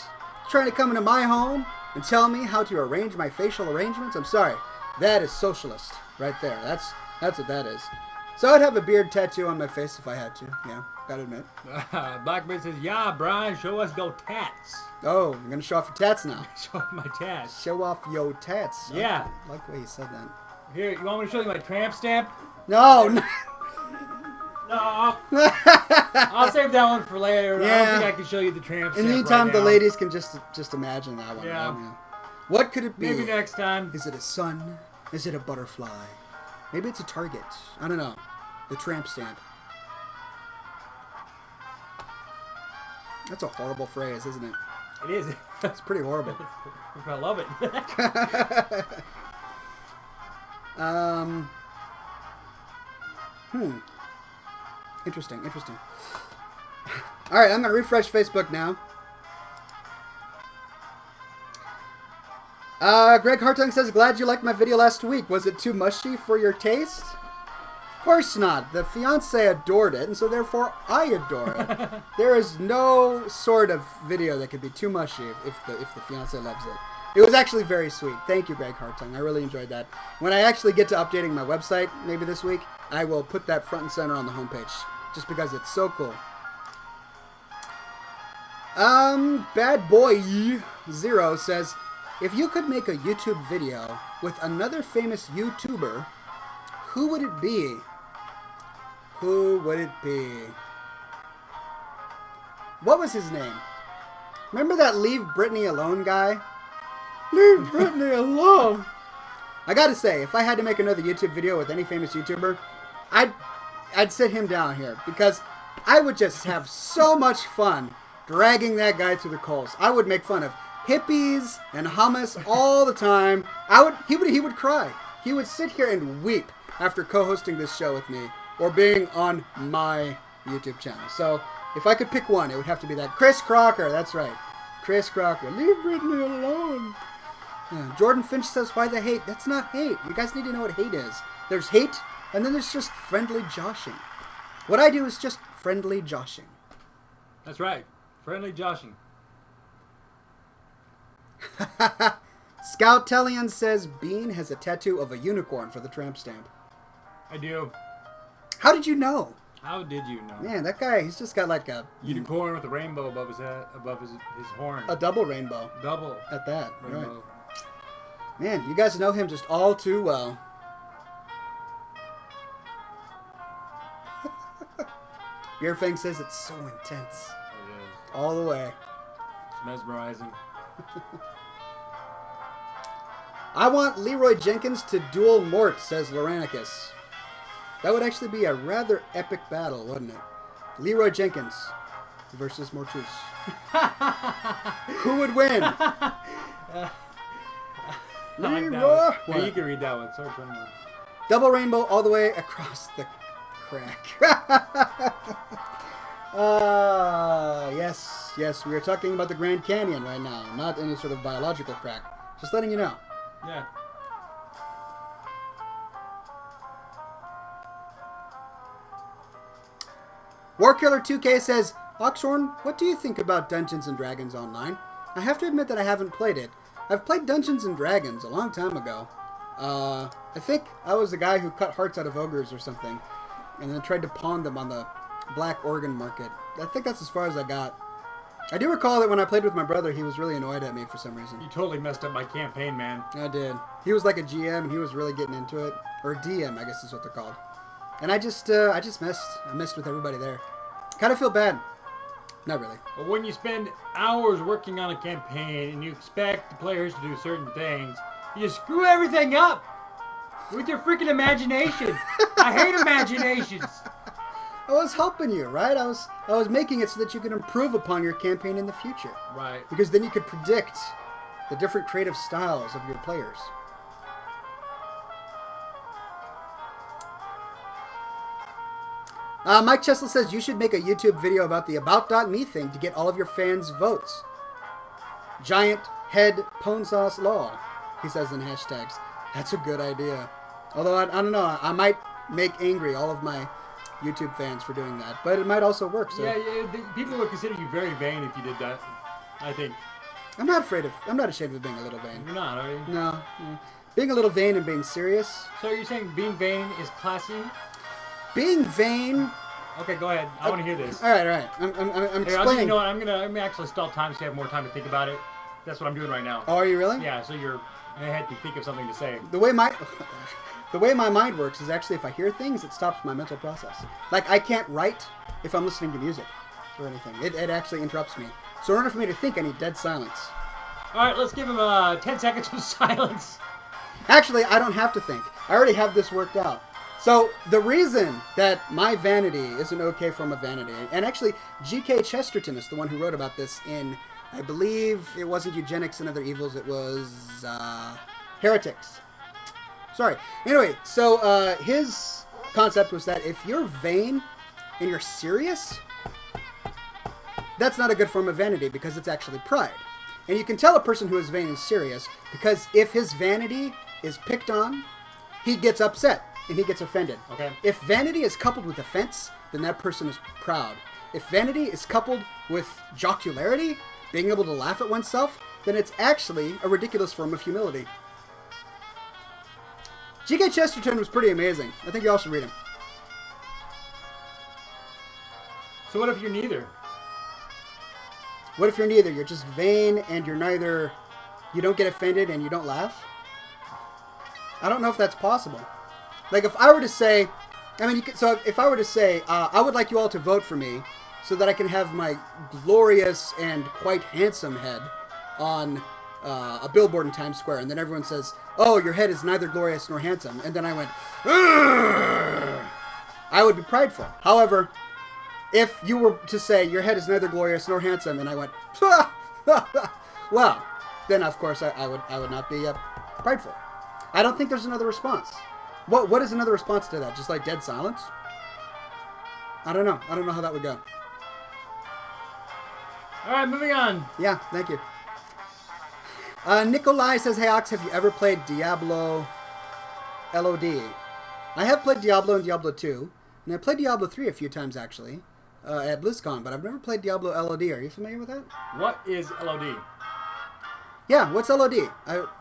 [SPEAKER 1] Trying to come into my home and tell me how to arrange my facial arrangements? I'm sorry. That is socialist right there. That's what that is. So I'd have a beard tattoo on my face if I had to. Yeah, gotta admit.
[SPEAKER 2] Blackbeard says, yeah, Brian, show us your tats.
[SPEAKER 1] Oh, you're gonna show off your tats now.
[SPEAKER 2] Show off my tats.
[SPEAKER 1] Show off your tats.
[SPEAKER 2] Yeah.
[SPEAKER 1] I like the way you said that.
[SPEAKER 2] Here, you want me to show you my tramp stamp?
[SPEAKER 1] No.
[SPEAKER 2] No. I'll save that one for later.
[SPEAKER 1] Yeah.
[SPEAKER 2] I don't think I can show you the tramp stamp.
[SPEAKER 1] In the meantime,
[SPEAKER 2] right
[SPEAKER 1] the
[SPEAKER 2] now.
[SPEAKER 1] ladies can just imagine that one.
[SPEAKER 2] Yeah.
[SPEAKER 1] Right? What could it be?
[SPEAKER 2] Maybe next time.
[SPEAKER 1] Is it a sun? Is it a butterfly? Maybe it's a target. I don't know. The tramp stamp. That's a horrible phrase, isn't it?
[SPEAKER 2] It is.
[SPEAKER 1] It's pretty horrible.
[SPEAKER 2] I love it.
[SPEAKER 1] Interesting. All right, I'm going to refresh Facebook now. Greg Hartung says, glad you liked my video last week. Was it too mushy for your taste? Of course not. The fiance adored it, and so therefore I adore it. There is no sort of video that could be too mushy if the fiance loves it. It was actually very sweet. Thank you, Greg Hartung. I really enjoyed that. When I actually get to updating my website, maybe this week, I will put that front and center on the homepage, just because it's so cool. Bad Boy Zero says, if you could make a YouTube video with another famous YouTuber, who would it be? Who would it be? What was his name? Remember that Leave Britney Alone guy? Leave Britney alone! I gotta say, if I had to make another YouTube video with any famous YouTuber, I'd sit him down here, because I would just have so much fun dragging that guy through the coals. I would make fun of hippies and hummus all the time. He would cry. He would sit here and weep after co-hosting this show with me or being on my YouTube channel. So if I could pick one, it would have to be that Chris Crocker. That's right, Chris Crocker. Leave Britney alone. Yeah. Jordan Finch says, why the hate? That's not hate. You guys need to know what hate is. There's hate, and then there's just friendly joshing. What I do is just friendly joshing.
[SPEAKER 2] That's right. Friendly joshing.
[SPEAKER 1] Scout Tellian says Bean has a tattoo of a unicorn for the tramp stamp.
[SPEAKER 2] I do.
[SPEAKER 1] How did you know?
[SPEAKER 2] How did you know?
[SPEAKER 1] Man, that guy, he's just got like a...
[SPEAKER 2] Unicorn with a rainbow above his head, above his horn.
[SPEAKER 1] A double rainbow.
[SPEAKER 2] Double.
[SPEAKER 1] At that,
[SPEAKER 2] rainbow.
[SPEAKER 1] Right. Man, you guys know him just all too well. Beerfang says it's so intense.
[SPEAKER 2] It is.
[SPEAKER 1] All the way.
[SPEAKER 2] It's mesmerizing.
[SPEAKER 1] I want Leroy Jenkins to duel Mort, says Loranicus. That would actually be a rather epic battle, wouldn't it? Leroy Jenkins versus Mortus. Who would win? Leroy.
[SPEAKER 2] Hey, you can read that one. Sorry, 21.
[SPEAKER 1] Double rainbow all the way across the crack. Yes, we are talking about the Grand Canyon right now, not any sort of biological crack. Just letting you know.
[SPEAKER 2] Yeah.
[SPEAKER 1] Warkiller 2K says, Oxhorn, what do you think about Dungeons & Dragons Online? I have to admit that I haven't played it. I've played Dungeons & Dragons a long time ago. I think I was the guy who cut hearts out of ogres or something, and then tried to pawn them on the black organ market. I think that's as far as I got. I do recall that when I played with my brother, he was really annoyed at me for some reason.
[SPEAKER 2] You totally messed up my campaign, man.
[SPEAKER 1] I did. He was like a GM, and he was really getting into it. Or DM, I guess is what they're called. And I just messed with everybody there. Kind of feel bad. Not really.
[SPEAKER 2] But when you spend hours working on a campaign and you expect the players to do certain things, you screw everything up with your freaking imagination. I hate imaginations.
[SPEAKER 1] I was helping you, right? I was making it so that you could improve upon your campaign in the future.
[SPEAKER 2] Right.
[SPEAKER 1] Because then you could predict the different creative styles of your players. Mike Chesley says you should make a YouTube video about the About.me thing to get all of your fans' votes. Giant head pone sauce law, he says in hashtags. That's a good idea. Although, I don't know, I might make angry all of my YouTube fans for doing that. But it might also work. So.
[SPEAKER 2] Yeah, people would consider you very vain if you did that, I think.
[SPEAKER 1] I'm not ashamed of being a little vain.
[SPEAKER 2] You're not, are you?
[SPEAKER 1] No. Being a little vain and being serious.
[SPEAKER 2] So you're saying being vain is classy?
[SPEAKER 1] Being vain.
[SPEAKER 2] Okay, go ahead. I want to hear this.
[SPEAKER 1] All right. I'm explaining.
[SPEAKER 2] You know what? I'm gonna actually stall time so you have more time to think about it. That's what I'm doing right now.
[SPEAKER 1] Oh, are you really?
[SPEAKER 2] Yeah. So you're ahead to think of something to say.
[SPEAKER 1] The way my mind works is actually if I hear things, it stops my mental process. Like I can't write if I'm listening to music or anything. It actually interrupts me. So in order for me to think, I need dead silence.
[SPEAKER 2] All right, let's give him 10 seconds of silence.
[SPEAKER 1] Actually, I don't have to think. I already have this worked out. So the reason that my vanity is an okay form of vanity, and actually G.K. Chesterton is the one who wrote about this in, I believe it wasn't Eugenics and Other Evils, it was Heretics. Sorry. Anyway, so his concept was that if you're vain and you're serious, that's not a good form of vanity because it's actually pride. And you can tell a person who is vain and serious because if his vanity is picked on, he gets upset. And he gets offended.
[SPEAKER 2] Okay.
[SPEAKER 1] If vanity is coupled with offense, then that person is proud. If vanity is coupled with jocularity, being able to laugh at oneself, then it's actually a ridiculous form of humility. G.K. Chesterton was pretty amazing. I think you all should read him.
[SPEAKER 2] So what if you're neither?
[SPEAKER 1] What if you're neither? You're just vain and you're neither... You don't get offended and you don't laugh? I don't know if that's possible. Like if I were to say, if I were to say, I would like you all to vote for me so that I can have my glorious and quite handsome head on a billboard in Times Square, and then everyone says, oh, your head is neither glorious nor handsome, and then I went, Urgh! I would be prideful. However, if you were to say your head is neither glorious nor handsome, and I went, well, then of course I would not be prideful. I don't think there's another response. What is another response to that? Just like dead silence? I don't know. I don't know how that would go.
[SPEAKER 2] All right, moving on.
[SPEAKER 1] Yeah, thank you. Nikolai says, hey Ox, have you ever played Diablo LOD? I have played Diablo and Diablo 2, and I played Diablo 3 a few times actually at BlizzCon, but I've never played Diablo LOD. Are you familiar with that?
[SPEAKER 2] What is LOD?
[SPEAKER 1] Yeah, what's LOD?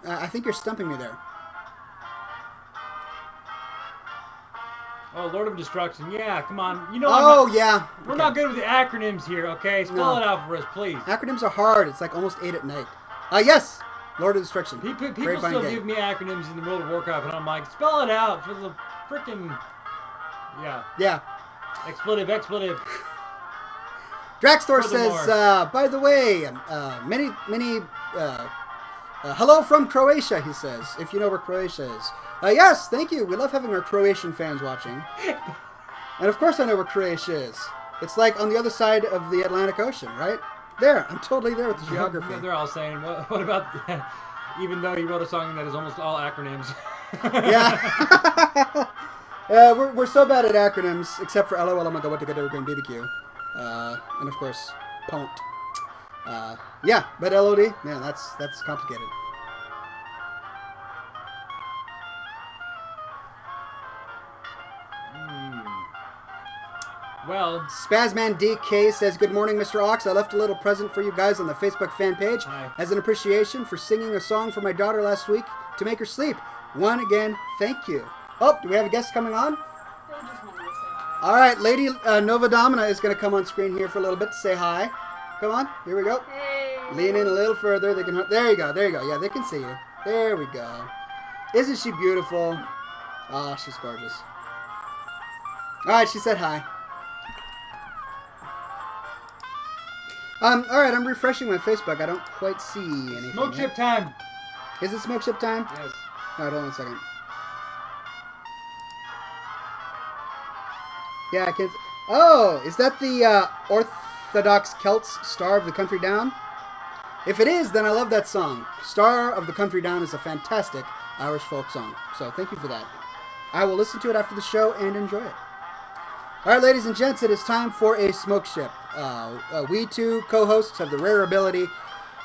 [SPEAKER 1] I think you're stumping me there.
[SPEAKER 2] Oh, Lord of Destruction. Yeah, come on. You know.
[SPEAKER 1] Yeah.
[SPEAKER 2] We're not good with the acronyms here. Okay, spell it out for us, please.
[SPEAKER 1] Acronyms are hard. It's like almost 8 at night. Yes, Lord of Destruction.
[SPEAKER 2] People still give me acronyms in the World of Warcraft, and I'm like, spell it out for the freaking. Yeah.
[SPEAKER 1] Yeah.
[SPEAKER 2] Expletive.
[SPEAKER 1] Draxthor
[SPEAKER 2] Furthermore.
[SPEAKER 1] says, by the way, hello from Croatia, he says, if you know where Croatia is. Yes, thank you. We love having our Croatian fans watching. And of course I know where Croatia is. It's like on the other side of the Atlantic Ocean, right? There, I'm totally there with the geography.
[SPEAKER 2] They're all saying, what about, even though he wrote a song that is almost all acronyms.
[SPEAKER 1] Yeah. We're so bad at acronyms, except for LOL, oh my god, what to go to BBQ. And of course, PONT. Yeah, but LOD, man, that's complicated.
[SPEAKER 2] Well,
[SPEAKER 1] Spazman DK says, good morning, Mr. Ox. I left a little present for you guys on the Facebook fan page as an appreciation for singing a song for my daughter last week to make her sleep. One again, thank you. Oh, do we have a guest coming on? All right, Lady Nova Domina is going to come on screen here for a little bit to say hi. Come on, here we go.
[SPEAKER 4] Hey.
[SPEAKER 1] Lean in a little further. There you go. Yeah, they can see you. There we go. Isn't she beautiful? Oh, she's gorgeous. All right, she said hi. All right, I'm refreshing my Facebook. I don't quite see anything.
[SPEAKER 2] smoke chip time.
[SPEAKER 1] Is it smoke chip time?
[SPEAKER 2] Yes.
[SPEAKER 1] All right, hold on a second. Yeah, I can't. Oh, is that the Orthodox Celts Star of the Country Down? If it is, then I love that song. Star of the Country Down is a fantastic Irish folk song. So thank you for that. I will listen to it after the show and enjoy it. All right, ladies and gents, it is time for a smoke ship. We two co-hosts have the rare ability,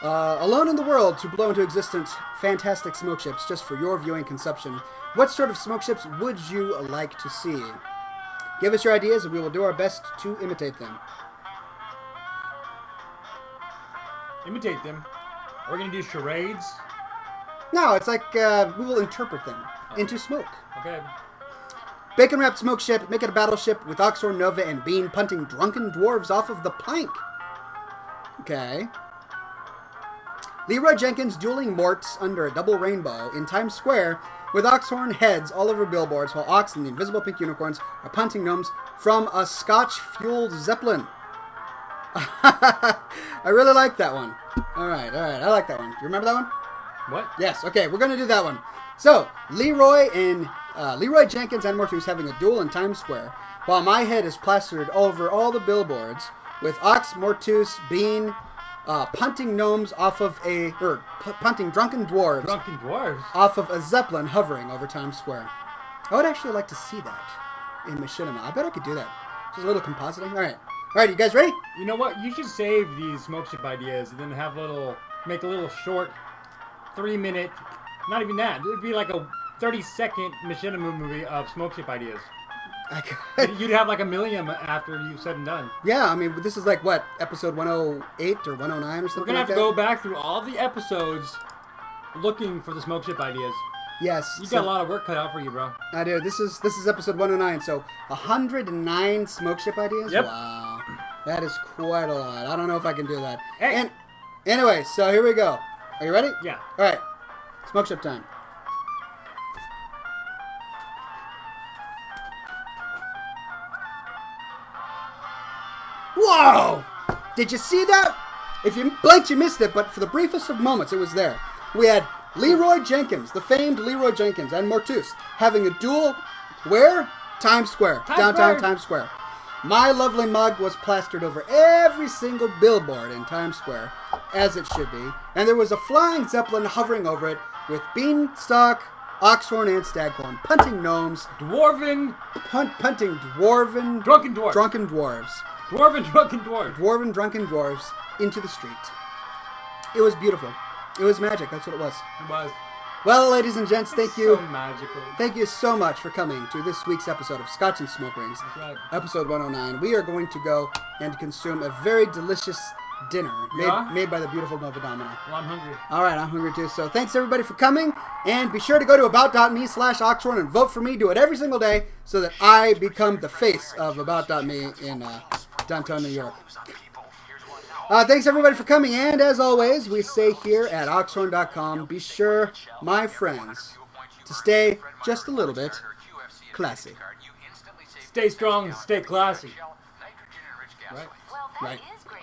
[SPEAKER 1] alone in the world, to blow into existence fantastic smoke ships just for your viewing consumption. What sort of smoke ships would you like to see? Give us your ideas and we will do our best to imitate them.
[SPEAKER 2] Imitate them. We're going to do charades.
[SPEAKER 1] No, it's like we will interpret them into smoke.
[SPEAKER 2] Okay.
[SPEAKER 1] Bacon wrapped smoke ship, make it a battleship with Oxhorn, Nova, and Bean punting drunken dwarves off of the plank. Okay. Leroy Jenkins dueling Morts under a double rainbow in Times Square with Oxhorn heads all over billboards while Ox and the invisible pink unicorns are punting gnomes from a Scotch-fueled Zeppelin. I really like that one. All right, I like that one. Do you remember that one?
[SPEAKER 2] What?
[SPEAKER 1] Yes, okay, we're going to do that one. So, Leroy Jenkins and Mortus having a duel in Times Square, while my head is plastered over all the billboards with Ox, Mortus, Bean, punting gnomes off of punting drunken dwarves.
[SPEAKER 2] Drunken dwarves?
[SPEAKER 1] Off of a Zeppelin hovering over Times Square. I would actually like to see that in machinima. I bet I could do that. Just a little compositing. All right, you guys ready?
[SPEAKER 2] You know what? You should save these smoke ship ideas and then make a little short 3-minute, not even that. It would be like a 30-second machinima movie of smoke ship ideas. You'd have like 1 million after you've said and done.
[SPEAKER 1] Yeah, I mean, this is like, what, episode 108 or 109 or something.
[SPEAKER 2] We're going to have to go back through all the episodes looking for the smoke ship ideas.
[SPEAKER 1] Yes.
[SPEAKER 2] You got a lot of work cut out for you, bro.
[SPEAKER 1] I do. This is episode 109, so 109 smoke ship ideas?
[SPEAKER 2] Yep.
[SPEAKER 1] Wow. That is quite a lot. I don't know if I can do that.
[SPEAKER 2] Hey.
[SPEAKER 1] And anyway, so here we go. Are you ready?
[SPEAKER 2] Yeah.
[SPEAKER 1] All right. Smoke ship time. Whoa! Did you see that? If you blinked, you missed it, but for the briefest of moments, it was there. We had Leroy Jenkins, the famed Leroy Jenkins, and Mortus having a duel. Where? Times Square. Downtown Times Square. My lovely mug was plastered over every single billboard in Times Square, as it should be, and there was a flying Zeppelin hovering over it with Beanstalk, Oxhorn, and Staghorn punting gnomes.
[SPEAKER 2] Punting
[SPEAKER 1] dwarven...
[SPEAKER 2] Drunken dwarves.
[SPEAKER 1] Drunken dwarves.
[SPEAKER 2] Dwarven drunken dwarves.
[SPEAKER 1] Dwarven drunken dwarves into the street. It was beautiful. It was magic. That's what it was.
[SPEAKER 2] It was.
[SPEAKER 1] Well, ladies and gents, thank you.
[SPEAKER 2] So magical.
[SPEAKER 1] Thank you so much for coming to this week's episode of Scotch and Smoke Rings.
[SPEAKER 2] That's right.
[SPEAKER 1] Episode 109. We are going to go and consume a very delicious dinner made by the beautiful Nova Domina.
[SPEAKER 2] Well, I'm hungry.
[SPEAKER 1] All right, I'm hungry too. So thanks everybody for coming, and be sure to go to about.me/Oxhorn and vote for me. Do it every single day so that I become the face of about.me in downtown New York. Thanks everybody for coming, and as always, we say here at Oxhorn.com, be sure, my friends, to stay just a little bit classy.
[SPEAKER 2] Stay strong, stay classy.
[SPEAKER 4] Nitrogen-enriched gasoline.
[SPEAKER 2] Right.
[SPEAKER 5] Well, that
[SPEAKER 1] Right.
[SPEAKER 5] is great